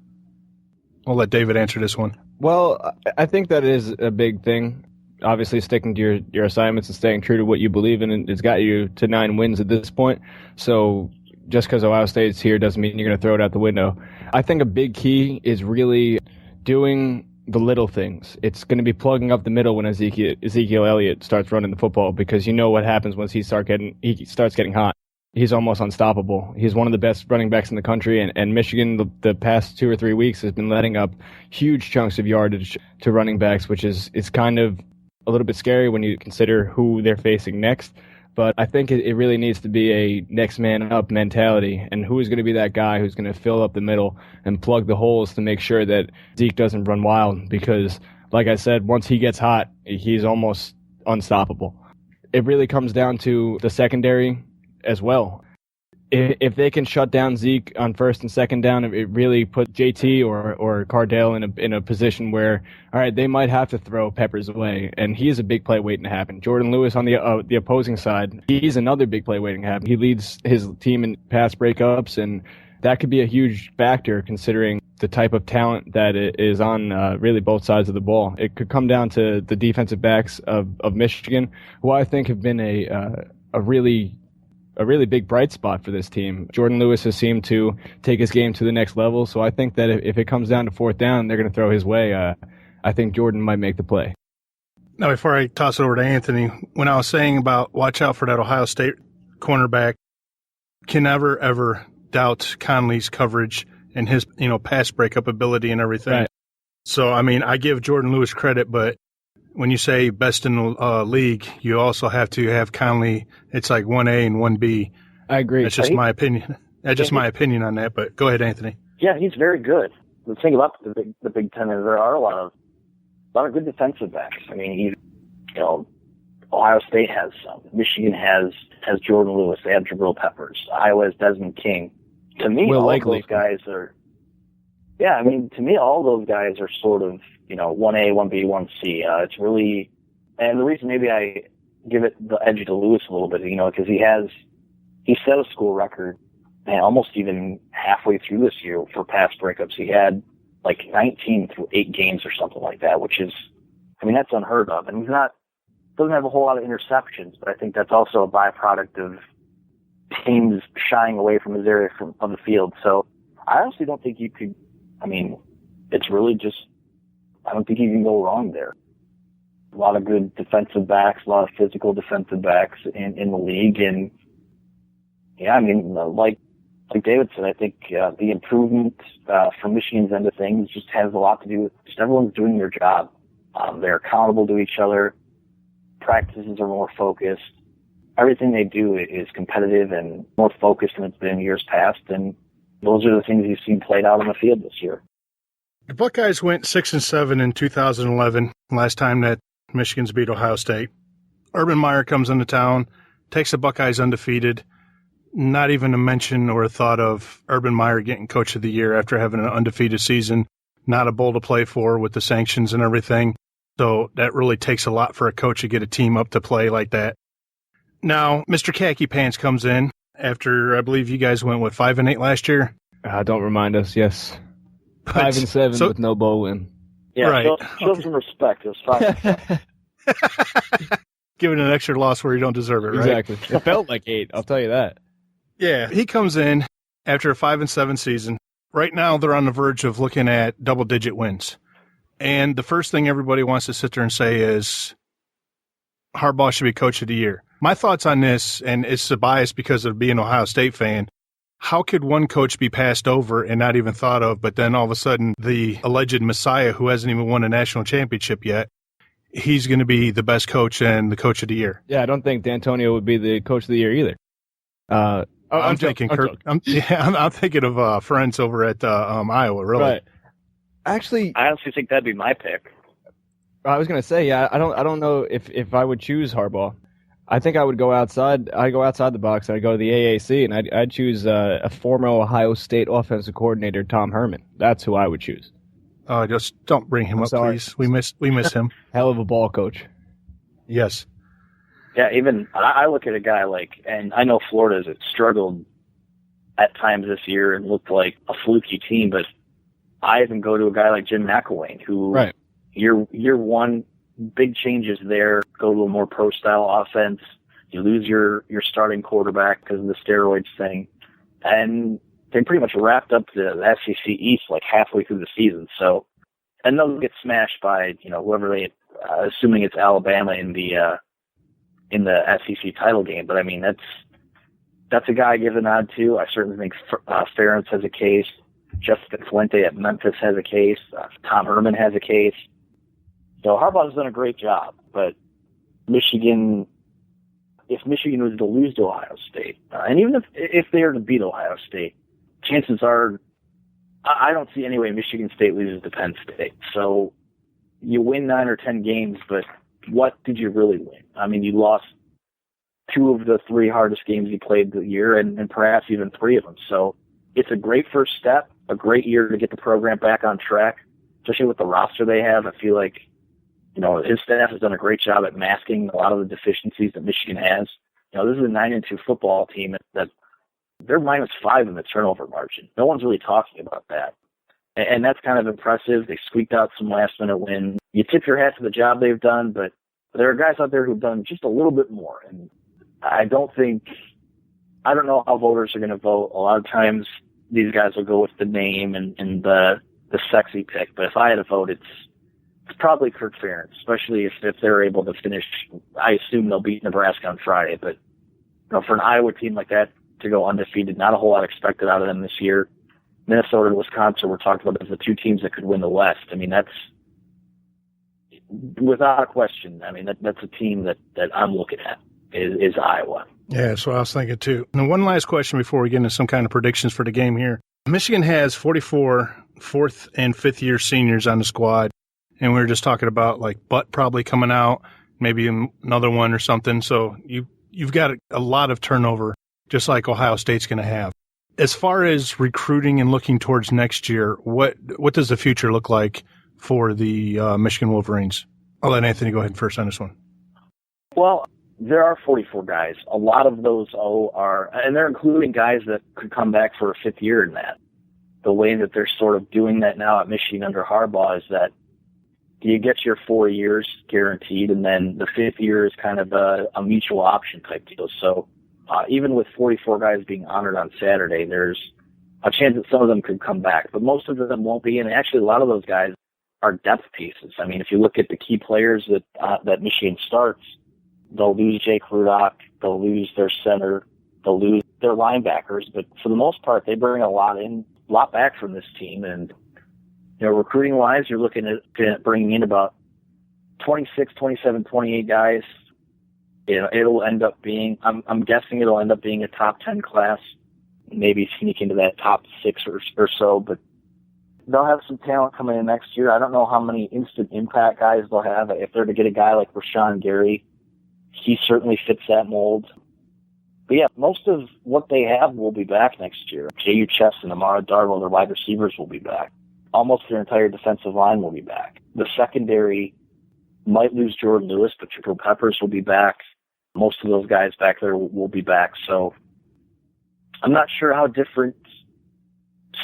Speaker 4: I'll let David answer this one.
Speaker 17: Well, I think that is a big thing. Obviously, sticking to your assignments and staying true to what you believe in has got you to 9 wins at this point. So just because Ohio State's here doesn't mean you're going to throw it out the window. I think a big key is really doing the little things. It's going to be plugging up the middle when Ezekiel Elliott starts running the football, because you know what happens once he starts getting hot. He's almost unstoppable. He's one of the best running backs in the country, and Michigan the past 2 or 3 weeks has been letting up huge chunks of yardage to running backs, which is kind of a little bit scary when you consider who they're facing next. But I think it really needs to be a next man up mentality, and who is going to be that guy who's going to fill up the middle and plug the holes to make sure that Zeke doesn't run wild, because like I said, once he gets hot, he's almost unstoppable. It really comes down to the secondary as well. If they can shut down Zeke on first and second down, it really put JT or Cardale in a position where, all right, they might have to throw Peppers away, and he is a big play waiting to happen. Jordan Lewis on the opposing side, he's another big play waiting to happen. He leads his team in pass breakups, and that could be a huge factor considering the type of talent that is on really both sides of the ball. It could come down to the defensive backs of Michigan, who I think have been a really big bright spot for this team. Jordan Lewis has seemed to take his game to the next level, so I think that if it comes down to fourth down, they're going to throw his way. I think Jordan might make the play.
Speaker 4: Now, before I toss it over to Anthony, when I was saying about watch out for that Ohio State cornerback, can never, ever doubt Conley's coverage and his, pass breakup ability and everything.
Speaker 17: Right.
Speaker 4: So, I mean, I give Jordan Lewis credit, but when you say best in the league, you also have to have Conley. It's like 1A and 1B.
Speaker 17: I agree.
Speaker 4: That's just my opinion. That's just my opinion on that, but go ahead, Anthony.
Speaker 16: Yeah, he's very good. The thing about the Big Ten is there are a lot of good defensive backs. I mean, Ohio State has some. Michigan has Jordan Lewis. They have Jabril Peppers. Iowa has Desmond King. To me, all those guys are. Yeah, I mean, to me, all those guys are sort of 1A, 1B, 1C. It's really, and the reason maybe I give it the edge to Lewis a little bit, because he set a school record, and almost even halfway through this year for pass breakups. He had like 19 through 8 games or something like that, which is, I mean, that's unheard of. And doesn't have a whole lot of interceptions, but I think that's also a byproduct of teams shying away from his area of the field. So I honestly don't think you could, I mean, it's really just, I don't think you can go wrong there. A lot of good defensive backs, a lot of physical defensive backs in the league. And yeah, I mean, like David said, I think the improvement from Michigan's end of things just has a lot to do with just everyone's doing their job. They're accountable to each other. Practices are more focused. Everything they do is competitive and more focused than it's been in years past. And those are the things you've seen played out on the field this year.
Speaker 4: The Buckeyes went 6-7 in 2011, last time that Michigan's beat Ohio State. Urban Meyer comes into town, takes the Buckeyes undefeated. Not even a mention or a thought of Urban Meyer getting Coach of the Year after having an undefeated season. Not a bowl to play for with the sanctions and everything. So that really takes a lot for a coach to get a team up to play like that. Now, Mr. Khaki Pants comes in after, I believe you guys went, 5-8 last year?
Speaker 17: Don't remind us, yes. 5-7 with no bowl win.
Speaker 16: Yeah,
Speaker 4: right.
Speaker 16: Show some respect. It was 5.
Speaker 4: Giving an extra loss where you don't deserve it, right?
Speaker 17: Exactly. It felt like 8, I'll tell you that.
Speaker 4: Yeah, he comes in after a 5-7 season. Right now, they're on the verge of looking at double-digit wins. And the first thing everybody wants to sit there and say is Harbaugh should be Coach of the Year. My thoughts on this, and it's a bias because of being an Ohio State fan, how could one coach be passed over and not even thought of, but then all of a sudden the alleged messiah who hasn't even won a national championship yet, he's going to be the best coach and the Coach of the Year?
Speaker 17: Yeah, I don't think D'Antonio would be the Coach of the Year either.
Speaker 4: I'm thinking of friends over at Iowa, really.
Speaker 17: Right. Actually,
Speaker 16: I honestly think that'd be my pick.
Speaker 17: I was going to say, yeah, I don't know if I would choose Harbaugh. I think I would go outside. I'd go outside the box. I'd go to the AAC, and I'd choose a former Ohio State offensive coordinator, Tom Herman. That's who I would choose.
Speaker 4: Just don't bring him up, please. We miss him.
Speaker 17: Hell of a ball coach.
Speaker 4: Yes.
Speaker 16: Yeah, even I look at a guy and I know Florida's struggled at times this year and looked like a fluky team, but I even go to a guy like Jim McElwain, who year one, big changes there, go to a more pro-style offense. You lose your starting quarterback because of the steroids thing, and they pretty much wrapped up the SEC East like halfway through the season. So, and they'll get smashed by whoever they, assuming it's Alabama in the SEC title game. But I mean, that's a guy I give a nod to. I certainly think Ferentz has a case. Justin Fuente at Memphis has a case. Tom Herman has a case. So Harbaugh's done a great job, but Michigan, if Michigan was to lose to Ohio State, and even if they are to beat Ohio State, chances are, I don't see any way Michigan State loses to Penn State. So you win 9 or 10 games, but what did you really win? I mean, you lost 2 of the 3 hardest games you played the year, and perhaps even 3 of them. So it's a great first step, a great year to get the program back on track, especially with the roster they have. I feel like, his staff has done a great job at masking a lot of the deficiencies that Michigan has. This is a 9-2 football team that they're -5 in the turnover margin. No one's really talking about that. And that's kind of impressive. They squeaked out some last-minute wins. You tip your hat to the job they've done, but there are guys out there who've done just a little bit more. And I don't know how voters are going to vote. A lot of times these guys will go with the name and the sexy pick. But if I had to vote, it's probably Kirk Ferentz, especially if they're able to finish. I assume they'll beat Nebraska on Friday. But for an Iowa team like that to go undefeated, not a whole lot expected out of them this year. Minnesota and Wisconsin were talked about as the 2 teams that could win the West. I mean, that's without a question. I mean, that's a team that I'm looking at is Iowa.
Speaker 4: Yeah, that's what I was thinking too. And one last question before we get into some kind of predictions for the game here. Michigan has 44 4th and 5th year seniors on the squad, and we were just talking about like Butt probably coming out, maybe another one or something. So you've got a lot of turnover, just like Ohio State's going to have. As far as recruiting and looking towards next year, what does the future look like for the Michigan Wolverines? I'll let Anthony go ahead first on this one.
Speaker 16: Well, there are 44 guys. A lot of those are, and they're including guys that could come back for a 5th year in that. The way that they're sort of doing that now at Michigan under Harbaugh is that you get your 4 years guaranteed, and then the 5th year is kind of a mutual option type deal. So even with 44 guys being honored on Saturday, there's a chance that some of them could come back, but most of them won't be. And actually, a lot of those guys are depth pieces. I mean, if you look at the key players that Michigan starts, they'll lose Jake Rudock, they'll lose their center, they'll lose their linebackers, but for the most part, they bring a lot back from this team. And recruiting wise, you're looking at bringing in about 26, 27, 28 guys. It'll end up being, I'm guessing it'll end up being a top 10 class, maybe sneak into that top 6 or so, but they'll have some talent coming in next year. I don't know how many instant impact guys they'll have. If they're to get a guy like Rashawn Gary, he certainly fits that mold. But yeah, most of what they have will be back next year. J.U. Chess and Amara Darwell, their wide receivers, will be back. Almost their entire defensive line will be back. The secondary might lose Jordan Lewis, but Jabril Peppers will be back. Most of those guys back there will be back. So I'm not sure how different.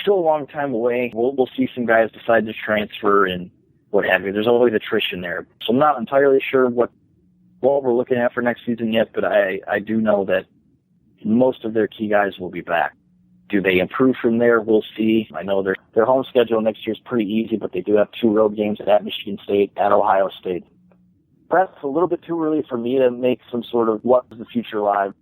Speaker 16: Still a long time away. We'll see some guys decide to transfer and what have you. There's always attrition there. So I'm not entirely sure what we're looking at for next season yet, but I do know that most of their key guys will be back. Do they improve from there? We'll see. I know their home schedule next year is pretty easy, but they do have 2 road games at Michigan State, at Ohio State. Perhaps a little bit too early for me to make some sort of what is the future live.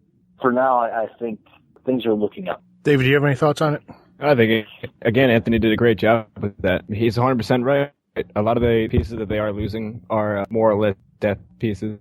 Speaker 16: For now, I think things are looking up.
Speaker 4: David, do you have any thoughts on it?
Speaker 17: I think, again, Anthony did a great job with that. He's 100% right. A lot of the pieces that they are losing are more or less depth pieces.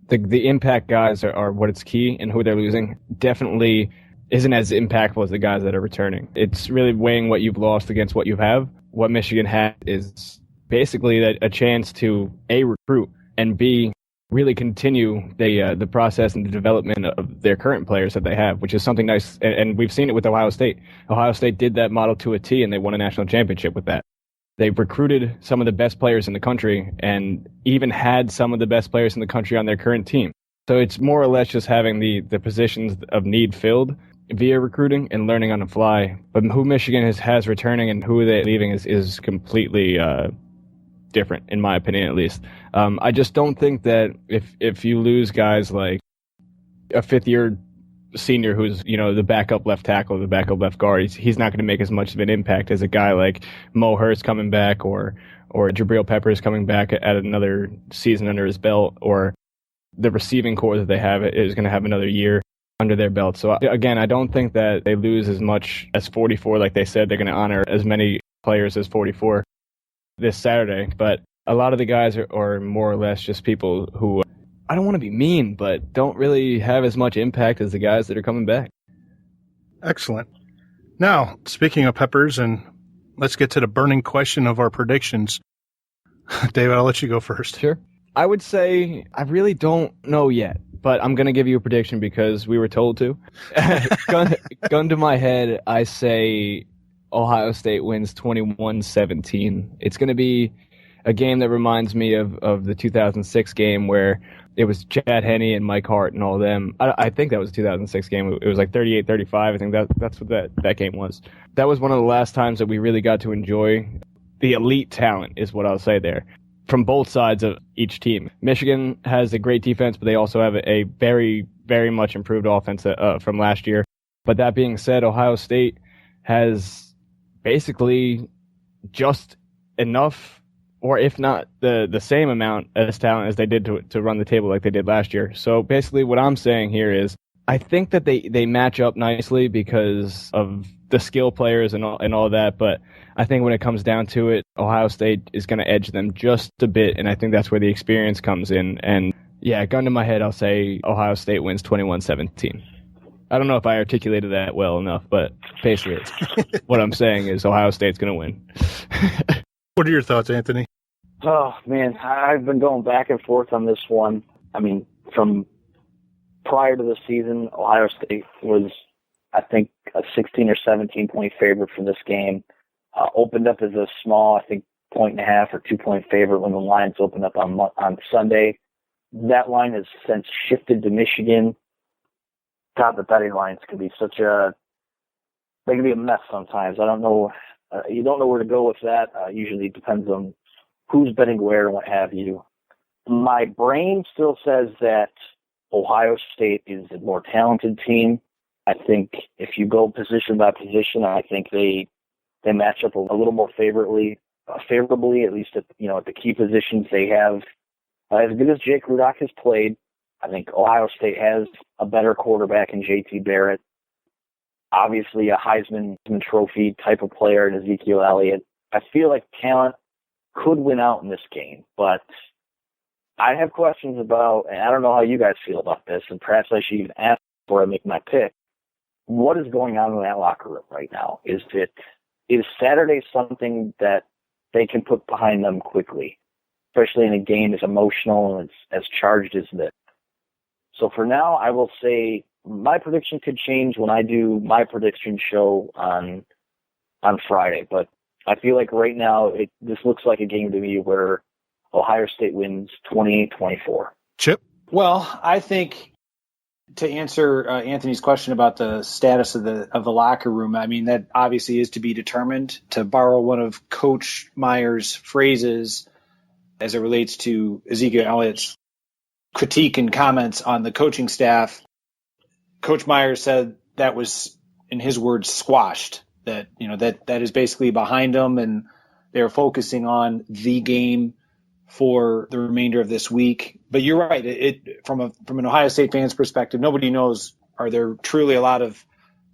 Speaker 17: The impact guys are what it's key, and who they're losing definitely isn't as impactful as the guys that are returning. It's really weighing what you've lost against what you have. What Michigan had is basically a chance to A, recruit, and B, really continue the process and the development of their current players that they have, which is something nice. And we've seen it with Ohio State. Ohio State did that model to a T, and they won a national championship with that. They recruited some of the best players in the country and even had some of the best players in the country on their current team. So it's more or less just having the positions of need filled via recruiting and learning on the fly. But who Michigan has returning and who they're leaving is completely different, in my opinion, at least. I just don't think that if you lose guys like a fifth-year senior who's, the backup left tackle, the backup left guard, he's not going to make as much of an impact as a guy like Mo Hurst coming back or Jabril Peppers coming back at another season under his belt, or the receiving core that they have is going to have another year under their belt. So again, I don't think that they lose as much as 44. Like they said, they're going to honor as many players as 44 this Saturday. But a lot of the guys are more or less just people who, I don't want to be mean, but don't really have as much impact as the guys that are coming back.
Speaker 4: Excellent. Now, speaking of Peppers, and let's get to the burning question of our predictions. David, I'll let you go first.
Speaker 17: Sure. I would say I really don't know yet, but I'm going to give you a prediction because we were told to. Gun to my head, I say Ohio State wins 21-17. It's going to be a game that reminds me of the 2006 game where it was Chad Henne and Mike Hart and all them. I think that was a 2006 game. It was like 38-35. I think that's what that game was. That was one of the last times that we really got to enjoy the elite talent, is what I'll say there, from both sides of each team. Michigan has a great defense, but they also have a very, very much improved offense from last year. But that being said, Ohio State has basically just enough, or if not the same amount as talent as they did to run the table like they did last year. So basically what I'm saying here is I think that they match up nicely because of the skill players and all that, but I think when it comes down to it, Ohio State is going to edge them just a bit, and I think that's where the experience comes in. And yeah, gun to my head, I'll say Ohio State wins 21-17. I don't know if I articulated that well enough, but basically what I'm saying is Ohio State's going to win.
Speaker 4: What are your thoughts, Anthony?
Speaker 16: Oh, man, I've been going back and forth on this one. I mean, from prior to the season, Ohio State was, I think, a 16 or 17 point favorite for this game. Opened up as a small, I think, 1.5 or 2 point favorite when the lines opened up on Sunday. That line has since shifted to Michigan. God, the betting lines can be they can be a mess sometimes. I don't know. You don't know where to go with that. Usually it depends on who's betting where and what have you. My brain still says that Ohio State is a more talented team. I think if you go position by position, I think they match up a little more favorably, at least at the key positions they have. As good as Jake Rudock has played, I think Ohio State has a better quarterback in J.T. Barrett. Obviously, a Heisman Trophy type of player in Ezekiel Elliott. I feel like talent could win out in this game, but I have questions about, and I don't know how you guys feel about this, and perhaps I should even ask before I make my pick. What is going on in that locker room right now? Is Saturday something that they can put behind them quickly, especially in a game as emotional and as charged as this? So for now, I will say my prediction could change when I do my prediction show on Friday. But I feel like right now this looks like a game to me where Ohio State wins 20-24.
Speaker 4: Chip?
Speaker 5: Well, I think to answer Anthony's question about the status of the locker room, I mean, that obviously is to be determined. To borrow one of Coach Meyer's phrases as it relates to Ezekiel Elliott's critique and comments on the coaching staff, Coach Meyer said that was, in his words, squashed. That that is basically behind them, and they're focusing on the game for the remainder of this week. But you're right. From an Ohio State fan's perspective, nobody knows, are there truly a lot of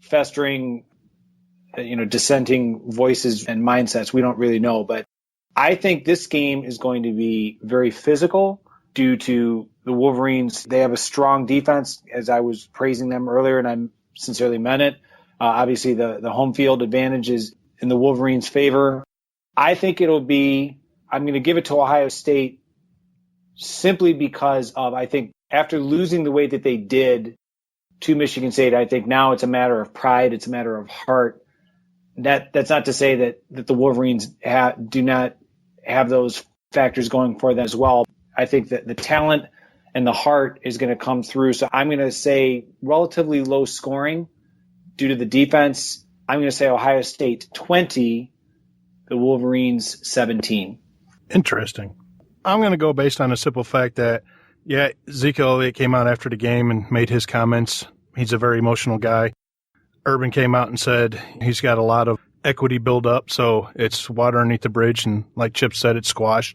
Speaker 5: festering, dissenting voices and mindsets? We don't really know. But I think this game is going to be very physical due to the Wolverines. They have a strong defense, as I was praising them earlier, and I sincerely meant it. Obviously, the home field advantage is in the Wolverines' favor. I think I'm going to give it to Ohio State simply because of, I think, after losing the way that they did to Michigan State, I think now it's a matter of pride. It's a matter of heart. That's not to say that the Wolverines do not have those factors going for them as well. I think that the talent and the heart is going to come through. So I'm going to say relatively low scoring due to the defense. I'm going to say Ohio State 20, the Wolverines 17.
Speaker 4: Interesting. I'm going to go based on a simple fact that, Ezekiel Elliott came out after the game and made his comments. He's a very emotional guy. Urban came out and said he's got a lot of equity build up, so it's water underneath the bridge, and like Chip said, it's squashed.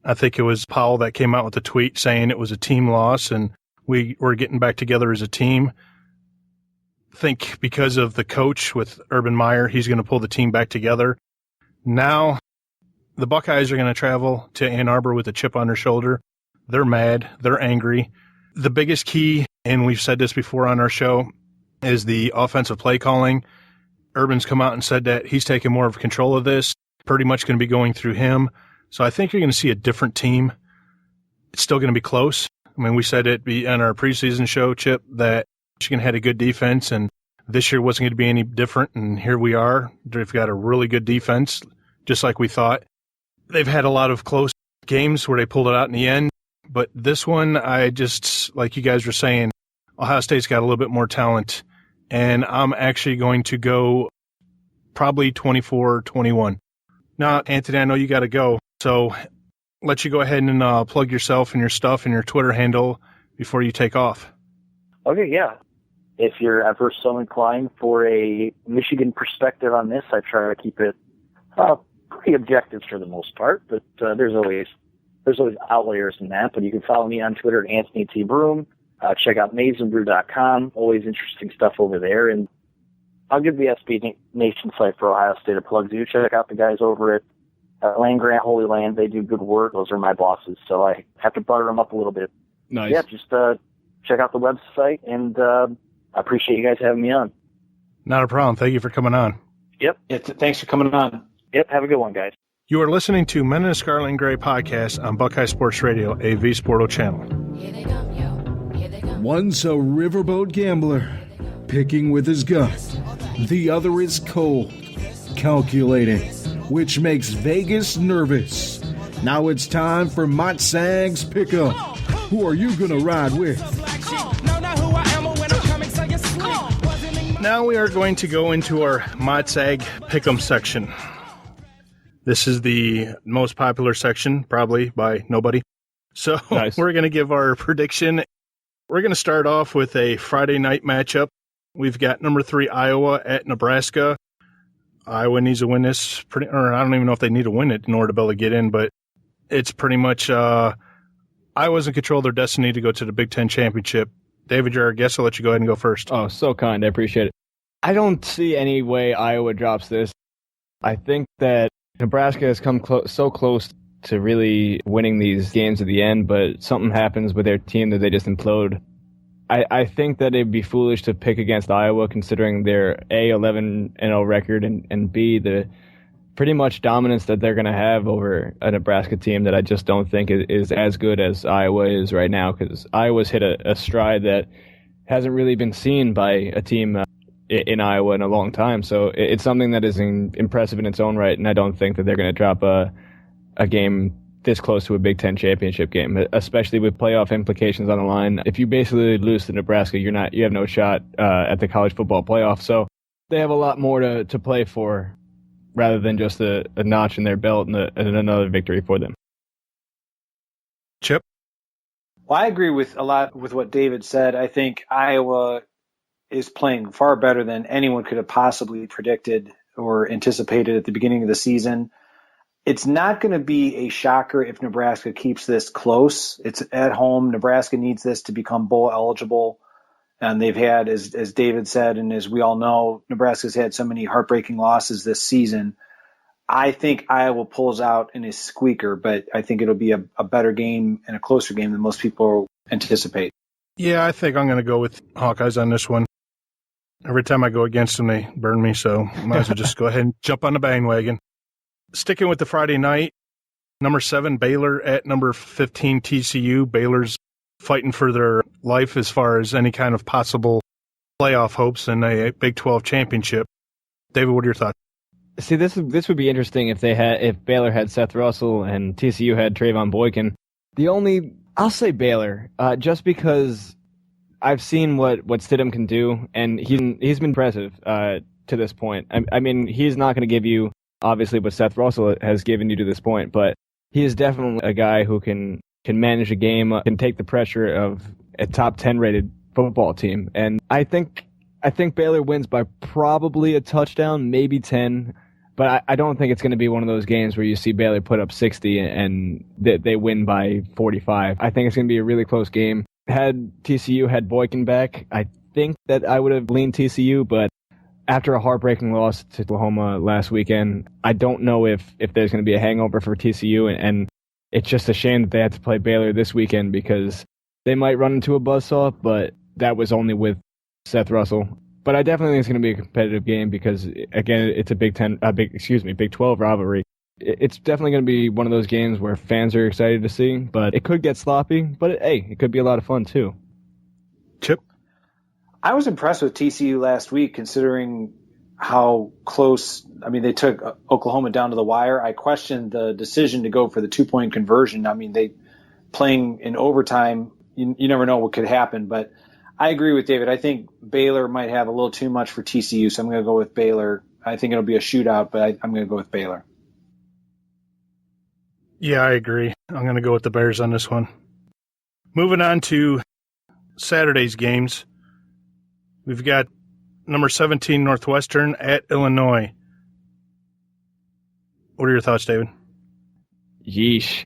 Speaker 4: I think it was Powell that came out with a tweet saying it was a team loss and we were getting back together as a team. I think because of the coach with Urban Meyer, he's going to pull the team back together. Now the Buckeyes are going to travel to Ann Arbor with a chip on their shoulder. They're mad. They're angry. The biggest key, and we've said this before on our show, is the offensive play calling. Urban's come out and said that he's taking more of control of this, pretty much going to be going through him. So I think you're going to see a different team. It's still going to be close. I mean, we said it on our preseason show, Chip, that Michigan had a good defense, and this year wasn't going to be any different, and here we are. They've got a really good defense, just like we thought. They've had a lot of close games where they pulled it out in the end, but this one, I just, like you guys were saying, Ohio State's got a little bit more talent, and I'm actually going to go probably 24-21. Now, Anthony, I know you got to go, so let you go ahead and plug yourself and your stuff and your Twitter handle before you take off.
Speaker 16: Okay, yeah. If you're ever so inclined for a Michigan perspective on this, I try to keep it pretty objective for the most part, but there's always outliers in that. But you can follow me on Twitter at Anthony T. Broome. Check out maizenbrew.com. Always interesting stuff over there. And I'll give the SB Nation site for Ohio State a plug too. Check out the guys over at Land Grant Holy Land. They do good work. Those are my bosses, so I have to butter them up a little bit.
Speaker 17: Nice.
Speaker 16: Yeah, just check out the website, and I appreciate you guys having me on.
Speaker 4: Not a problem. Thank you for coming on.
Speaker 16: Yep.
Speaker 5: Thanks for coming on.
Speaker 16: Yep. Have a good one, guys.
Speaker 4: You are listening to Men in the Scarlet and Gray podcast on Buckeye Sports Radio, a V-Sporto channel.
Speaker 3: One's a riverboat gambler, picking with his gut. The other is cold, calculating, which makes Vegas nervous. Now it's time for MotSaG's Pick'Em. Who are you going to ride with?
Speaker 4: Now we are going to go into our MotSaG Pick'Em section. This is the most popular section, probably by nobody. So nice. We're going to give our prediction. We're going to start off with a Friday night matchup. We've got number 3 Iowa at Nebraska. Iowa needs to win this, or I don't even know if they need to win it in order to be able to get in, but it's pretty much Iowa's in control of their destiny to go to the Big Ten championship. David, you're our guest, so I'll let you go ahead and go first.
Speaker 17: Oh, so kind. I appreciate it. I don't see any way Iowa drops this. I think that Nebraska has come so close to really winning these games at the end, but something happens with their team that they just implode. I think that it'd be foolish to pick against Iowa considering their A, 11-0 record, and B, the pretty much dominance that they're going to have over a Nebraska team that I just don't think is as good as Iowa is right now, because Iowa's hit a stride that hasn't really been seen by a team in Iowa in a long time. So it's something that is impressive in its own right, and I don't think that they're going to drop a game this close to a Big Ten championship game, especially with playoff implications on the line. If you basically lose to Nebraska, you have no shot at the college football playoff. So they have a lot more to play for rather than just a notch in their belt and another victory for them.
Speaker 4: Chip?
Speaker 5: Well, I agree with a lot with what David said. I think Iowa is playing far better than anyone could have possibly predicted or anticipated at the beginning of the season. It's not going to be a shocker if Nebraska keeps this close. It's at home. Nebraska needs this to become bowl eligible. And they've had, as David said, and as we all know, Nebraska's had so many heartbreaking losses this season. I think Iowa pulls out in a squeaker, but I think it'll be a better game and a closer game than most people anticipate.
Speaker 4: Yeah, I think I'm going to go with Hawkeyes on this one. Every time I go against them, they burn me, so I might as well just go ahead and jump on the bandwagon. Sticking with the Friday night, Number 7, Baylor at number 15, TCU. Baylor's fighting for their life as far as any kind of possible playoff hopes in a Big 12 championship. David, what are your thoughts?
Speaker 17: See, this would be interesting if Baylor had Seth Russell and TCU had Trayvon Boykin. I'll say Baylor, just because I've seen what Stidham can do, and he's been impressive to this point. I mean, he's not going to give you obviously what Seth Russell has given you to this point, but he is definitely a guy who can manage a game, can take the pressure of a top 10 rated football team, and I think Baylor wins by probably a touchdown, maybe 10. But I don't think it's going to be one of those games where you see Baylor put up 60 and they win by 45. I think it's going to be a really close game. Had TCU had Boykin back, I think that I would have leaned TCU, but after a heartbreaking loss to Oklahoma last weekend, I don't know if there's going to be a hangover for TCU, and it's just a shame that they had to play Baylor this weekend because they might run into a buzzsaw, but that was only with Seth Russell. But I definitely think it's going to be a competitive game because, again, it's a Big 12 rivalry. It's definitely going to be one of those games where fans are excited to see, but it could get sloppy. But, it could be a lot of fun, too.
Speaker 4: Chip?
Speaker 5: I was impressed with TCU last week considering how close, they took Oklahoma down to the wire. I questioned the decision to go for the 2-point conversion. They playing in overtime, you never know what could happen, but I agree with David. I think Baylor might have a little too much for TCU, so I'm going to go with Baylor. I think it'll be a shootout, but I'm going to go with Baylor.
Speaker 4: Yeah, I agree. I'm going to go with the Bears on this one. Moving on to Saturday's games. We've got number 17 Northwestern at Illinois. What are your thoughts, David?
Speaker 17: Yeesh.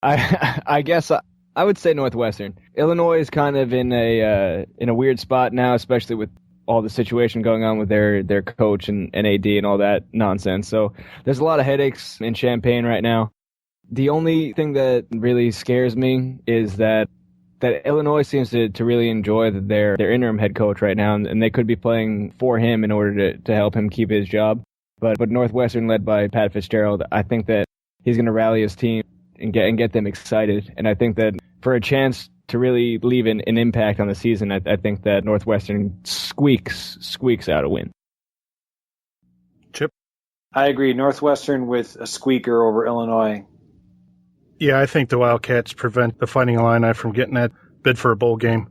Speaker 17: I guess I would say Northwestern. Illinois is kind of in a weird spot now, especially with all the situation going on with their coach and AD and all that nonsense. So there's a lot of headaches in Champaign right now. The only thing that really scares me is that Illinois seems to really enjoy their interim head coach right now, and they could be playing for him in order to help him keep his job. But Northwestern, led by Pat Fitzgerald, I think that he's going to rally his team and get them excited. And I think that for a chance to really leave an impact on the season, I think that Northwestern squeaks out a win.
Speaker 4: Chip?
Speaker 5: I agree. Northwestern with a squeaker over Illinois.
Speaker 4: Yeah, I think the Wildcats prevent the Fighting Illini from getting that bid for a bowl game.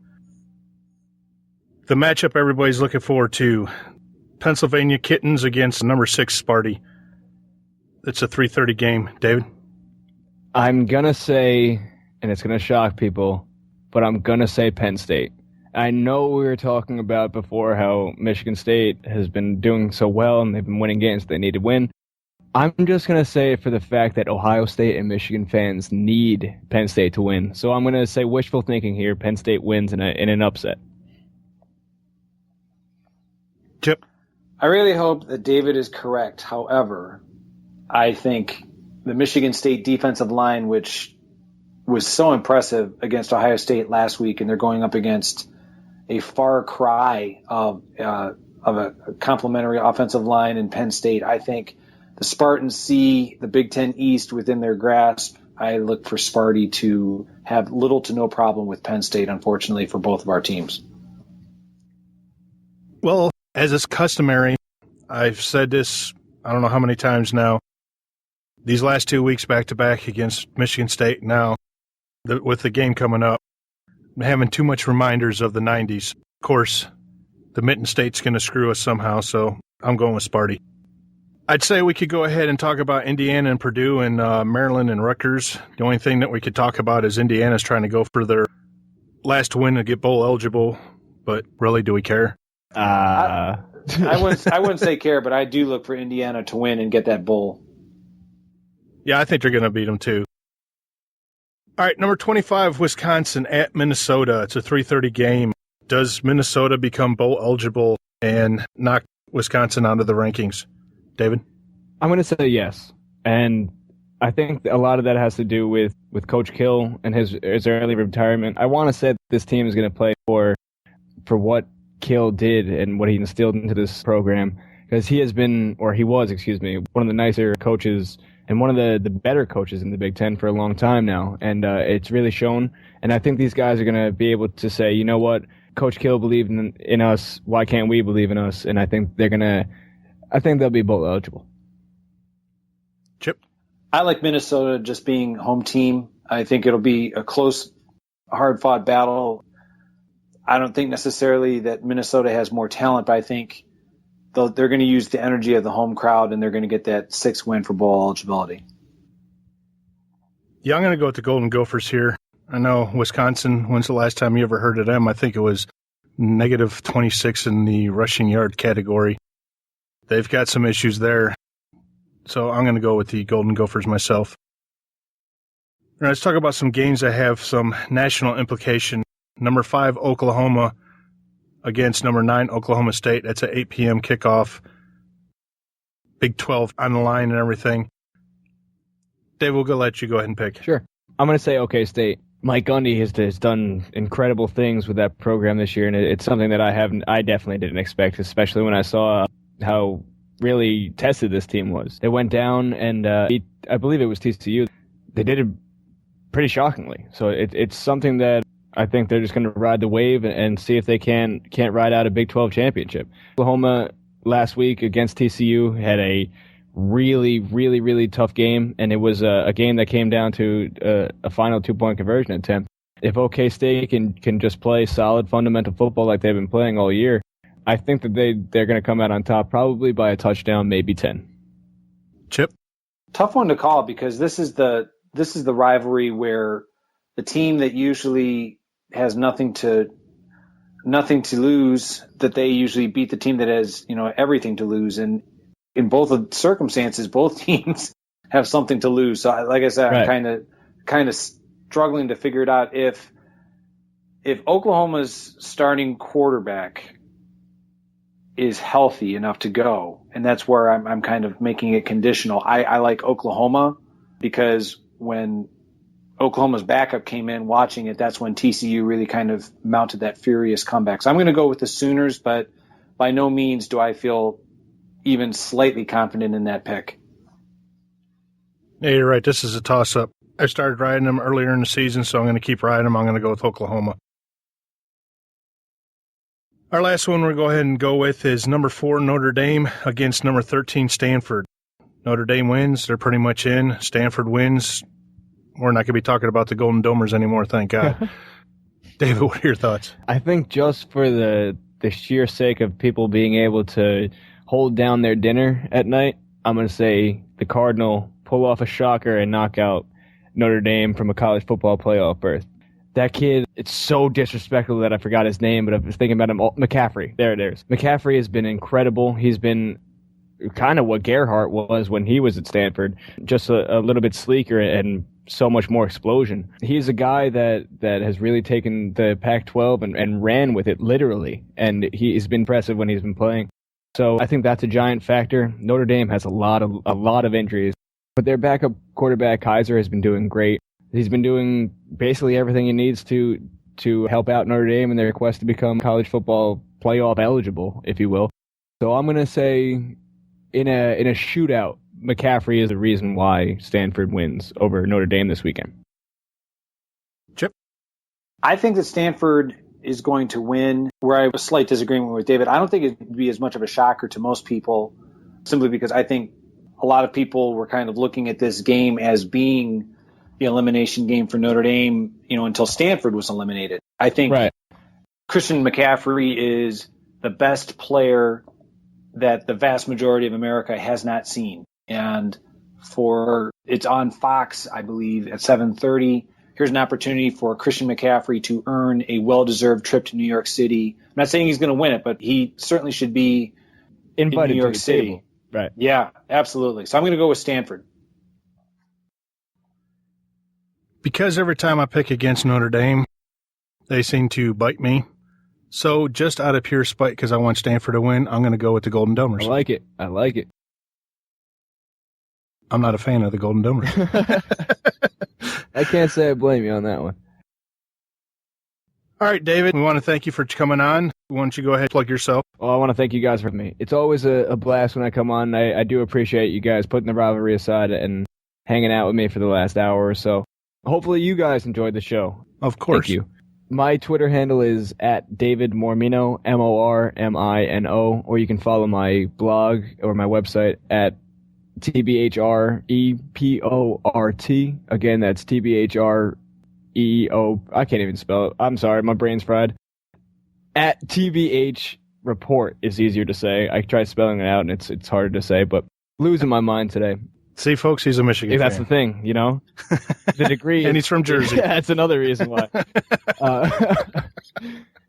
Speaker 4: The matchup everybody's looking forward to, Pennsylvania Kittens against number 6 Sparty. It's a 3:30 game. David?
Speaker 17: I'm going to say, and it's going to shock people, but I'm going to say Penn State. I know we were talking about before how Michigan State has been doing so well and they've been winning games they need to win. I'm just going to say for the fact that Ohio State and Michigan fans need Penn State to win. So I'm going to say wishful thinking here. Penn State wins in an upset.
Speaker 4: Chip?
Speaker 5: I really hope that David is correct. However, I think the Michigan State defensive line, which was so impressive against Ohio State last week, and they're going up against a far cry of a complementary offensive line in Penn State. I think the Spartans see the Big Ten East within their grasp. I look for Sparty to have little to no problem with Penn State, unfortunately, for both of our teams.
Speaker 4: Well, as is customary, I've said this I don't know how many times now. These last 2 weeks back-to-back against Michigan State now, with the game coming up, I'm having too much reminders of the 90s. Of course, the Mitten State's going to screw us somehow, so I'm going with Sparty. I'd say we could go ahead and talk about Indiana and Purdue and Maryland and Rutgers. The only thing that we could talk about is Indiana's trying to go for their last win to get bowl eligible, but really, do we care?
Speaker 5: I wouldn't say care, but I do look for Indiana to win and get that bowl.
Speaker 4: Yeah, I think they're going to beat them too. All right, number 25, Wisconsin at Minnesota. It's a 3:30 game. Does Minnesota become bowl eligible and knock Wisconsin out of the rankings? David?
Speaker 17: I'm going to say yes. And I think a lot of that has to do with Coach Kill and his early retirement. I want to say that this team is going to play for what Kill did and what he instilled into this program, because he was, one of the nicer coaches and one of the better coaches in the Big Ten for a long time now. And it's really shown. And I think these guys are going to be able to say, you know what, Coach Kill believed in us. Why can't we believe in us? And I think they'll be bowl eligible.
Speaker 4: Chip?
Speaker 5: I like Minnesota just being home team. I think it'll be a close, hard-fought battle. I don't think necessarily that Minnesota has more talent, but I think they're going to use the energy of the home crowd, and they're going to get that 6th win for bowl eligibility.
Speaker 4: Yeah, I'm going to go with the Golden Gophers here. I know Wisconsin, when's the last time you ever heard of them? I think it was negative 26 in the rushing yard category. They've got some issues there. So I'm going to go with the Golden Gophers myself. All right, let's talk about some games that have some national implication. Number 5, Oklahoma against number 9, Oklahoma State. That's an 8 p.m. kickoff. Big 12 on the line and everything. Dave, we'll let you go ahead and pick.
Speaker 17: Sure. I'm going to say OK State. Mike Gundy has done incredible things with that program this year, and it's something that I definitely didn't expect, especially when I saw how really tested this team was. They went down, and I believe it was TCU. They did it pretty shockingly. So it's something that I think they're just going to ride the wave and see if they can't ride out a Big 12 championship. Oklahoma last week against TCU had a really, really, really tough game, and it was a game that came down to a final 2-point conversion attempt. If OK State can just play solid fundamental football like they've been playing all year, I think that they're going to come out on top probably by a touchdown, maybe 10.
Speaker 4: Chip?
Speaker 5: Tough one to call because this is the rivalry where the team that usually has nothing to lose, that they usually beat the team that has, everything to lose. And in both of circumstances, both teams have something to lose. So like I said, right. I'm kind of struggling to figure it out. If Oklahoma's starting quarterback is healthy enough to go, and that's where I'm kind of making it conditional. I like Oklahoma because when Oklahoma's backup came in watching it, that's when TCU really kind of mounted that furious comeback. So I'm going to go with the Sooners, but by no means do I feel even slightly confident in that pick.
Speaker 4: Yeah, you're right. This is a toss-up. I started riding them earlier in the season, so I'm going to keep riding them. I'm going to go with Oklahoma. Our last one we'll go ahead and go with is number 4, Notre Dame against number 13, Stanford. Notre Dame wins. They're pretty much in. Stanford wins. We're not going to be talking about the Golden Domers anymore, thank God. David, what are your thoughts?
Speaker 17: I think just for the sheer sake of people being able to hold down their dinner at night, I'm going to say the Cardinal pull off a shocker and knock out Notre Dame from a college football playoff berth. That kid, it's so disrespectful that I forgot his name, but I was thinking about him. McCaffrey. There it is. McCaffrey has been incredible. He's been kind of what Gerhardt was when he was at Stanford, just a little bit sleeker and so much more explosion. He's a guy that has really taken the Pac-12 and ran with it literally, and he's been impressive when he's been playing. So I think that's a giant factor. Notre Dame has a lot of injuries, but their backup quarterback Kaiser has been doing great. He's been doing basically everything he needs to help out Notre Dame in their quest to become college football playoff eligible, if you will. So I'm going to say in a shootout, McCaffrey is the reason why Stanford wins over Notre Dame this weekend.
Speaker 4: Chip?
Speaker 5: I think that Stanford is going to win, where I have a slight disagreement with David. I don't think it would be as much of a shocker to most people, simply because I think a lot of people were kind of looking at this game as being the elimination game for Notre Dame, until Stanford was eliminated. I think Christian McCaffrey is the best player that the vast majority of America has not seen. And it's on Fox, I believe, at 7:30. Here's an opportunity for Christian McCaffrey to earn a well-deserved trip to New York City. I'm not saying he's going to win it, but he certainly should be
Speaker 17: invited
Speaker 5: in New York
Speaker 17: to the
Speaker 5: City.
Speaker 17: table. Right.
Speaker 5: Yeah, absolutely. So I'm going to go with Stanford.
Speaker 4: Because every time I pick against Notre Dame, they seem to bite me. So just out of pure spite, because I want Stanford to win, I'm going to go with the Golden Domers.
Speaker 17: I like it.
Speaker 4: I'm not a fan of the Golden Domers.
Speaker 17: I can't say I blame you on that one.
Speaker 4: All right, David, we want to thank you for coming on. Why don't you go ahead and plug yourself?
Speaker 17: Well, I want to thank you guys for me. It's always a blast when I come on. I do appreciate you guys putting the rivalry aside and hanging out with me for the last hour or so. Hopefully you guys enjoyed the show.
Speaker 4: Of course.
Speaker 17: Thank you. My Twitter handle is at David Mormino, Mormino, or you can follow my blog or my website at TBHREPORT. Again, that's TBHREO. I can't even spell it. I'm sorry, my brain's fried. At TBH Report is easier to say. I tried spelling it out and it's harder to say, but losing my mind today.
Speaker 4: See, folks, he's a Michigan fan.
Speaker 17: That's the thing, you know? The degree.
Speaker 4: And he's from Jersey.
Speaker 17: Yeah, that's another reason why.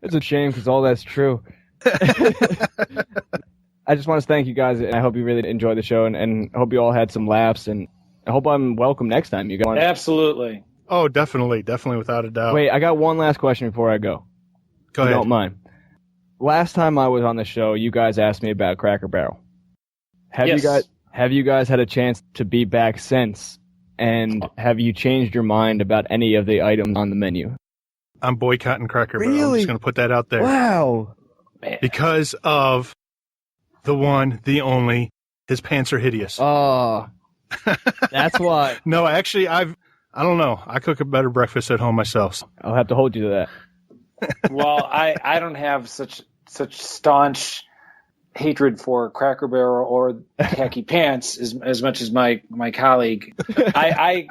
Speaker 17: It's a shame because all that's true. I just want to thank you guys, and I hope you really enjoyed the show, and I hope you all had some laughs, and I hope I'm welcome next time. You guys.
Speaker 5: Absolutely.
Speaker 4: Oh, definitely, without a doubt.
Speaker 17: Wait, I got one last question before I go.
Speaker 4: Go ahead.
Speaker 17: If you don't mind. Last time I was on the show, you guys asked me about Cracker Barrel. Have you guys had a chance to be back since? And have you changed your mind about any of the items on the menu?
Speaker 4: I'm boycotting Cracker Barrel.
Speaker 17: Really?
Speaker 4: I'm just going to put that out there.
Speaker 17: Wow.
Speaker 5: Man.
Speaker 4: Because of the one, the only, his pants are hideous.
Speaker 17: Oh, that's why.
Speaker 4: No, actually, I don't know. I cook a better breakfast at home myself. So.
Speaker 17: I'll have to hold you to that.
Speaker 5: Well, I don't have such staunch hatred for Cracker Barrel or khaki pants as much as my colleague. I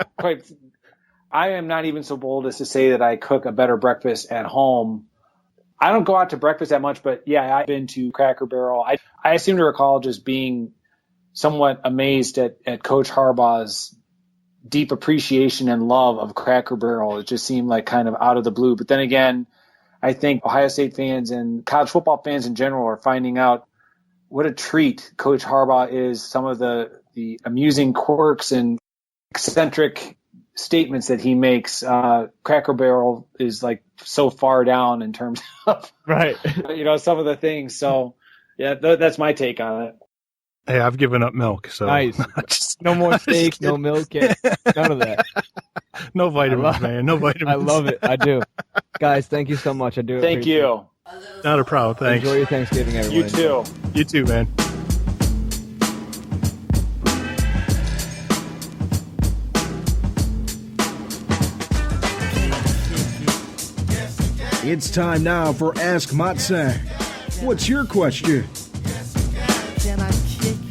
Speaker 5: am not even so bold as to say that I cook a better breakfast at home. I don't go out to breakfast that much, but yeah, I've been to Cracker Barrel. I seem to recall just being somewhat amazed at Coach Harbaugh's deep appreciation and love of Cracker Barrel. It just seemed like kind of out of the blue. But then again, I think Ohio State fans and college football fans in general are finding out what a treat Coach Harbaugh is, some of the amusing quirks and eccentric statements that he makes. Cracker Barrel is like so far down in terms of
Speaker 17: right.
Speaker 5: Some of the things. So yeah, that's my take on it.
Speaker 4: Hey, I've given up milk, so
Speaker 17: nice. No more steak, no milk, none of that.
Speaker 4: No vitamins, man. No vitamins.
Speaker 17: I love it. I do. Guys, thank you so much. I do.
Speaker 5: Thank you.
Speaker 4: Not a problem. Thanks.
Speaker 17: Enjoy your Thanksgiving, everyone.
Speaker 5: You too.
Speaker 4: You too, man.
Speaker 3: It's time now for Ask MotSaG. What's your question?
Speaker 18: Can I kick it?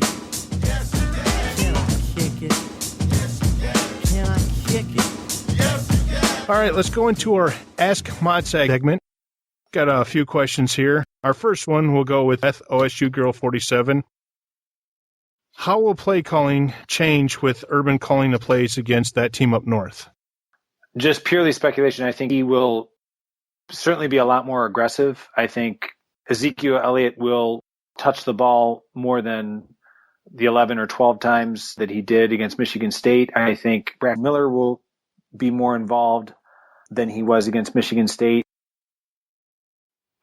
Speaker 18: Can I kick it? Can I kick it?
Speaker 4: All right, let's go into our Ask MotSaG segment. Got a few questions here. Our first one will go with OSU Girl 47. How will play calling change with Urban calling the plays against that team up north?
Speaker 5: Just purely speculation. I think he will certainly be a lot more aggressive. I think Ezekiel Elliott will touch the ball more than the 11 or 12 times that he did against Michigan State. I think Brad Miller will be more involved than he was against Michigan State.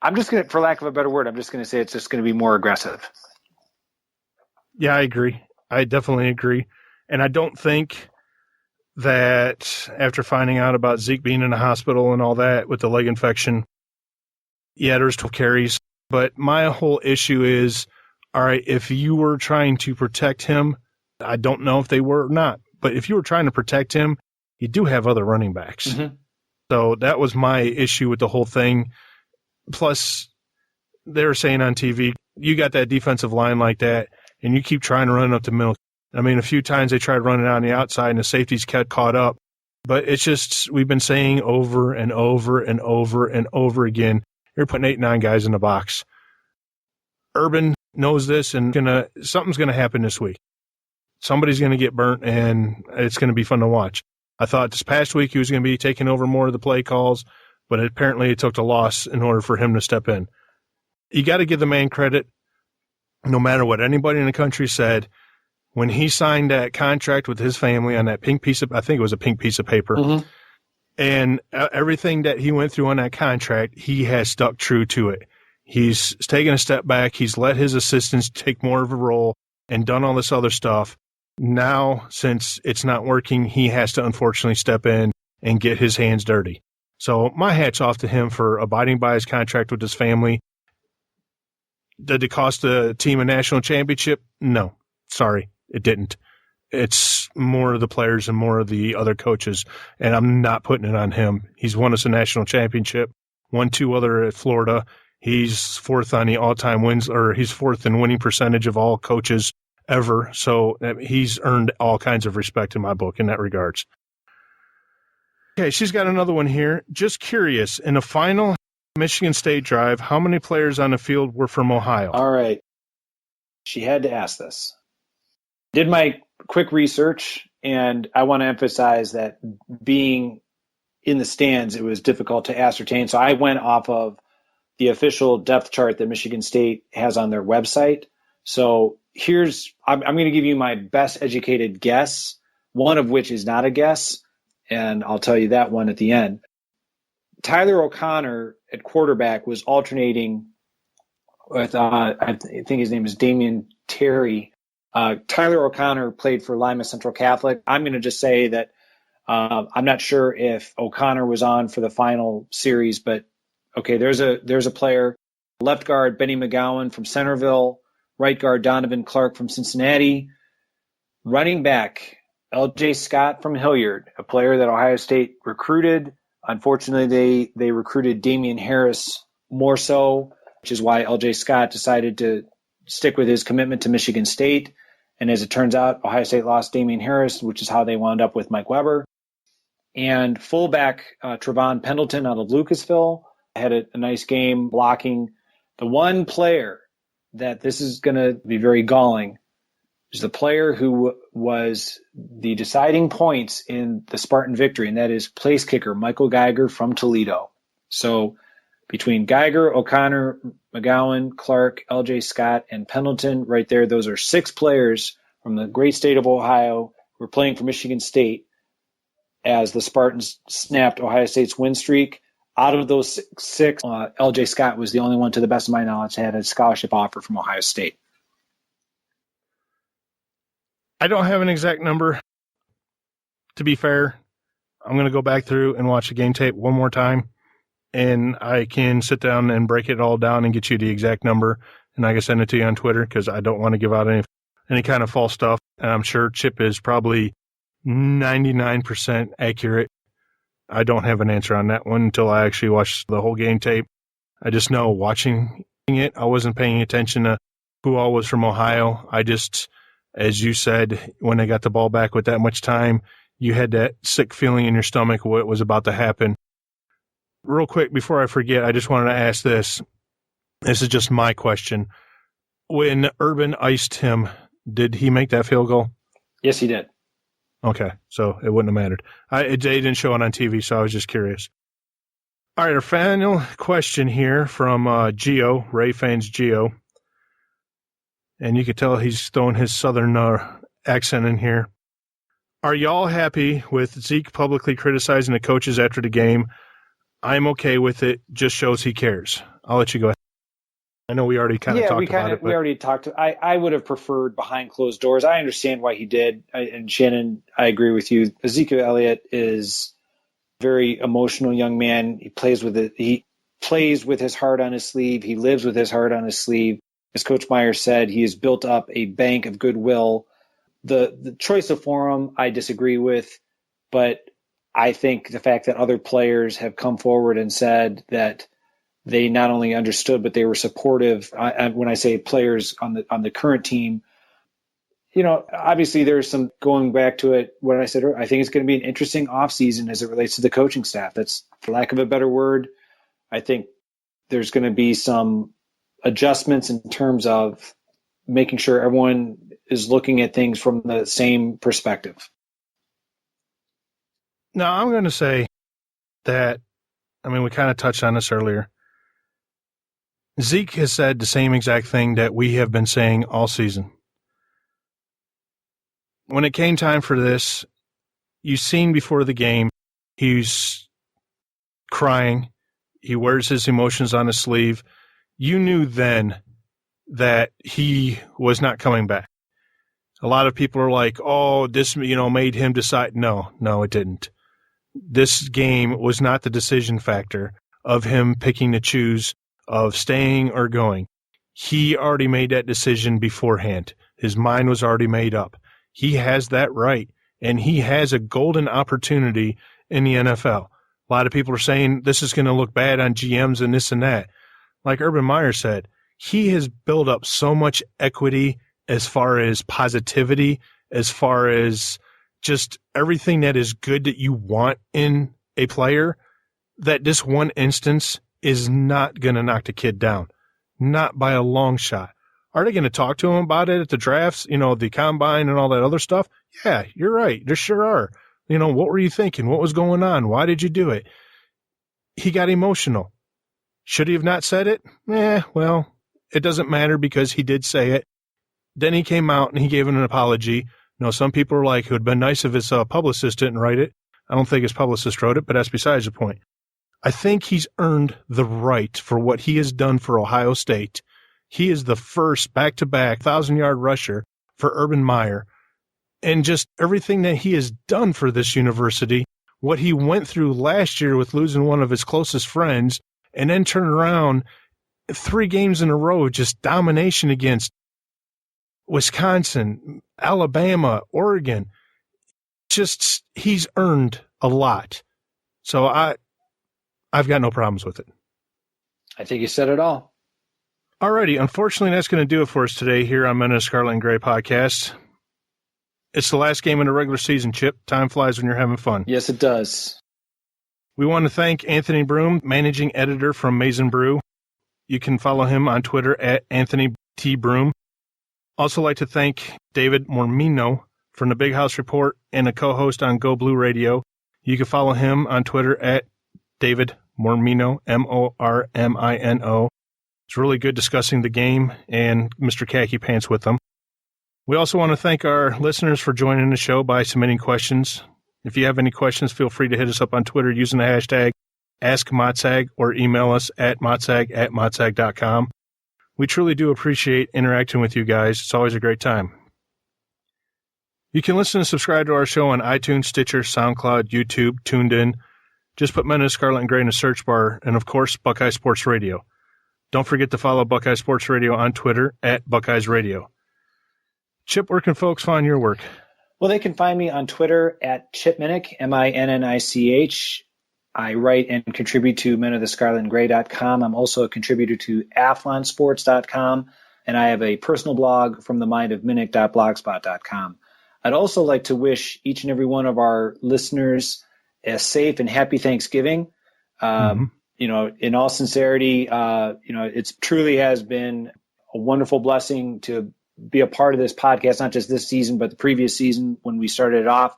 Speaker 5: I'm just going to, for lack of a better word, I'm just going to say it's just going to be more aggressive.
Speaker 4: Yeah, I agree. I definitely agree. And I don't think that after finding out about Zeke being in the hospital and all that with the leg infection, yeah, there's 12 carries. But my whole issue is, all right, if you were trying to protect him, I don't know if they were or not, but if you were trying to protect him, you do have other running backs. Mm-hmm. So that was my issue with the whole thing. Plus, they were saying on TV, you got that defensive line like that, and you keep trying to run up the middle. I mean, a few times they tried running on the outside, and the safeties kept caught up. But it's just, we've been saying over and over and over and over again, you're putting 8, 9 guys in the box. Urban knows this, and something's going to happen this week. Somebody's going to get burnt, and it's going to be fun to watch. I thought this past week he was going to be taking over more of the play calls, but apparently it took the loss in order for him to step in. You got to give the man credit, no matter what anybody in the country said. When he signed that contract with his family on that pink piece of, I think it was a pink piece of paper, mm-hmm. and everything that he went through on that contract, he has stuck true to it. He's taken a step back. He's let his assistants take more of a role and done all this other stuff. Now, since it's not working, he has to unfortunately step in and get his hands dirty. So my hat's off to him for abiding by his contract with his family. Did it cost the team a national championship? No. Sorry, it didn't. it's more of the players and more of the other coaches, and I'm not putting it on him. He's won us a national championship, won 2 other at Florida. He's fourth on the all-time wins, or he's fourth in winning percentage of all coaches ever. So he's earned all kinds of respect in my book in that regards. Okay, she's got another one here. Just curious, in the final Michigan State drive, how many players on the field were from Ohio?
Speaker 5: All right. She had to ask this. Did my quick research, and I want to emphasize that being in the stands, it was difficult to ascertain. So I went off of the official depth chart that Michigan State has on their website. So I'm going to give you my best educated guess, one of which is not a guess, and I'll tell you that one at the end. Tyler O'Connor at quarterback was alternating with, I think his name is Damian Terry. Tyler O'Connor played for Lima Central Catholic. I'm going to just say that I'm not sure if O'Connor was on for the final series, but okay, there's a player. Left guard, Benny McGowan from Centerville. Right guard, Donovan Clark from Cincinnati. Running back, L.J. Scott from Hilliard, a player that Ohio State recruited. Unfortunately, they recruited Damian Harris more so, which is why L.J. Scott decided to stick with his commitment to Michigan State. And as it turns out, Ohio State lost Damian Harris, which is how they wound up with Mike Weber. And fullback Trevon Pendleton out of Lucasville had a nice game blocking. The one player that this is going to be very galling is the player who was the deciding points in the Spartan victory, and that is place kicker Michael Geiger from Toledo. So between Geiger, O'Connor, McGowan, Clark, L.J. Scott, and Pendleton, right there, those are 6 players from the great state of Ohio who were playing for Michigan State as the Spartans snapped Ohio State's win streak. Out of those 6, L.J. Scott was the only one, to the best of my knowledge, had a scholarship offer from Ohio State.
Speaker 4: I don't have an exact number. To be fair, I'm going to go back through and watch the game tape one more time, and I can sit down and break it all down and get you the exact number, and I can send it to you on Twitter because I don't want to give out any kind of false stuff. And I'm sure Chip is probably 99% accurate. I don't have an answer on that one until I actually watch the whole game tape. I just know watching it, I wasn't paying attention to who all was from Ohio. I just, as you said, when they got the ball back with that much time, you had that sick feeling in your stomach what was about to happen. Real quick, before I forget, I just wanted to ask this. This is just my question. When Urban iced him, did he make that field goal?
Speaker 5: Yes, he did.
Speaker 4: Okay, so it wouldn't have mattered. They didn't show it on TV, so I was just curious. All right, our final question here from Gio, Ray fans Gio. And you could tell he's throwing his southern accent in here. Are y'all happy with Zeke publicly criticizing the coaches after the game? I'm okay with it. Just shows he cares. I'll let you go ahead. I know we already kind of talked about it.
Speaker 5: We already talked. I would have preferred behind closed doors. I understand why he did. And Shannon, I agree with you. Ezekiel Elliott is a very emotional young man. He plays with it. He plays with his heart on his sleeve. He lives with his heart on his sleeve. As Coach Meyer said, he has built up a bank of goodwill. The choice of forum I disagree with, but I think the fact that other players have come forward and said that they not only understood, but they were supportive. When I say players on the current team, obviously there's some going back to it. What I said, I think it's going to be an interesting offseason as it relates to the coaching staff. That's, for lack of a better word, I think there's going to be some adjustments in terms of making sure everyone is looking at things from the same perspective.
Speaker 4: Now, I'm going to say that, we kind of touched on this earlier. Zeke has said the same exact thing that we have been saying all season. When it came time for this, you've seen before the game, he's crying. He wears his emotions on his sleeve. You knew then that he was not coming back. A lot of people are like, oh, this, made him decide. No, it didn't. This game was not the decision factor of him picking to choose of staying or going. He already made that decision beforehand. His mind was already made up. He has that right, and he has a golden opportunity in the NFL. A lot of people are saying this is going to look bad on GMs and this and that. Like Urban Meyer said, he has built up so much equity as far as positivity, as far as just everything that is good that you want in a player, that this one instance is not going to knock the kid down. Not by a long shot. Are they going to talk to him about it at the drafts, the combine and all that other stuff? Yeah, you're right. There sure are. What were you thinking? What was going on? Why did you do it? He got emotional. Should he have not said it? Well, it doesn't matter because he did say it. Then he came out and he gave an apology. Some people were like, it would have been nice if his publicist didn't write it. I don't think his publicist wrote it, but that's besides the point. I think he's earned the right for what he has done for Ohio State. He is the first back-to-back 1,000-yard rusher for Urban Meyer. And just everything that he has done for this university, what he went through last year with losing one of his closest friends, and then turn around 3 games in a row, just domination against Wisconsin, Alabama, Oregon. Just, he's earned a lot. So I've got no problems with it.
Speaker 5: I think you said it all.
Speaker 4: Alrighty, unfortunately, that's going to do it for us today here on Men of the Scarlet and Gray podcast. It's the last game in the regular season, Chip. Time flies when you're having fun.
Speaker 5: Yes, it does.
Speaker 4: We want to thank Anthony Broome, managing editor from Maize and Brew. You can follow him on Twitter at Anthony T. Broome. Also like to thank David Mormino from the Big House Report and a co-host on Go Blue Radio. You can follow him on Twitter at David Mormino, Mormino. It's really good discussing the game and Mr. Khaki Pants with them. We also want to thank our listeners for joining the show by submitting questions. If you have any questions, feel free to hit us up on Twitter using the hashtag AskMotSag or email us at motsag@motsag.com. We truly do appreciate interacting with you guys. It's always a great time. You can listen and subscribe to our show on iTunes, Stitcher, SoundCloud, YouTube, Tuned In. Just put Men of Scarlet and Gray in the search bar, and of course, Buckeye Sports Radio. Don't forget to follow Buckeye Sports Radio on Twitter at Buckeyes Radio. Chip, where can folks find your work?
Speaker 5: Well, they can find me on Twitter at Chipminich, Minnich. I write and contribute to menofthescarletandgray.com. I'm also a contributor to athlonsports.com, and I have a personal blog from the mind of minnick.blogspot.com. I'd also like to wish each and every one of our listeners a safe and happy Thanksgiving. In all sincerity, it truly has been a wonderful blessing to be a part of this podcast, not just this season, but the previous season when we started it off.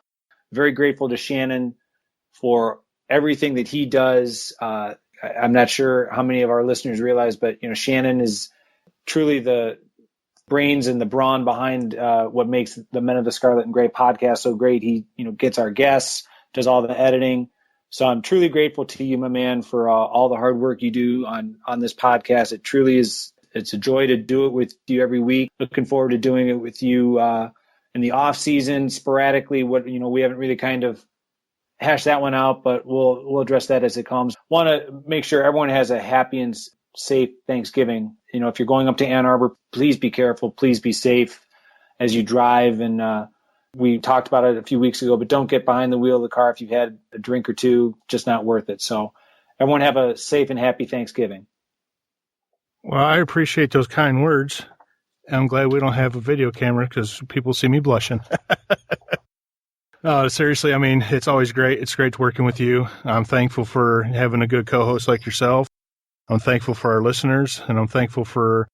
Speaker 5: Very grateful to Shannon for everything that he does. I'm not sure how many of our listeners realize, but Shannon is truly the brains and the brawn behind what makes the Men of the Scarlet and Gray podcast so great. He gets our guests, does all the editing. So I'm truly grateful to you, my man, for all the hard work you do on this podcast. It truly is. It's a joy to do it with you every week. Looking forward to doing it with you in the off season sporadically. We haven't really kind of hashed that one out, but we'll address that as it comes. Want to make sure everyone has a happy and safe Thanksgiving. If you're going up to Ann Arbor, please be careful. Please be safe as you drive. And we talked about it a few weeks ago, but don't get behind the wheel of the car if you've had a drink or two. Just not worth it. So everyone have a safe and happy Thanksgiving.
Speaker 4: Well, I appreciate those kind words. I'm glad we don't have a video camera because people see me blushing. Seriously, I mean, it's always great. It's great working with you. I'm thankful for having a good co-host like yourself. I'm thankful for our listeners, and I'm thankful for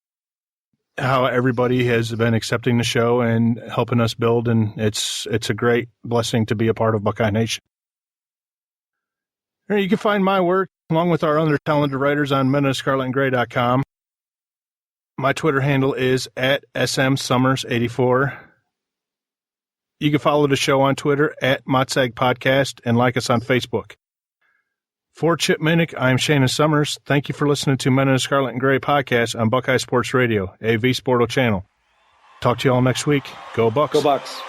Speaker 4: how everybody has been accepting the show and helping us build, and it's a great blessing to be a part of Buckeye Nation. You can find my work along with our other talented writers on menofscarletandgray.com. My Twitter handle is at smsummers84. You can follow the show on Twitter at MotSaG Podcast and like us on Facebook. For Chip Minnick, I'm Shannon Summers. Thank you for listening to Men of the Scarlet and Gray podcast on Buckeye Sports Radio, a V Sportal channel. Talk to you all next week. Go Bucks.
Speaker 5: Go Bucks.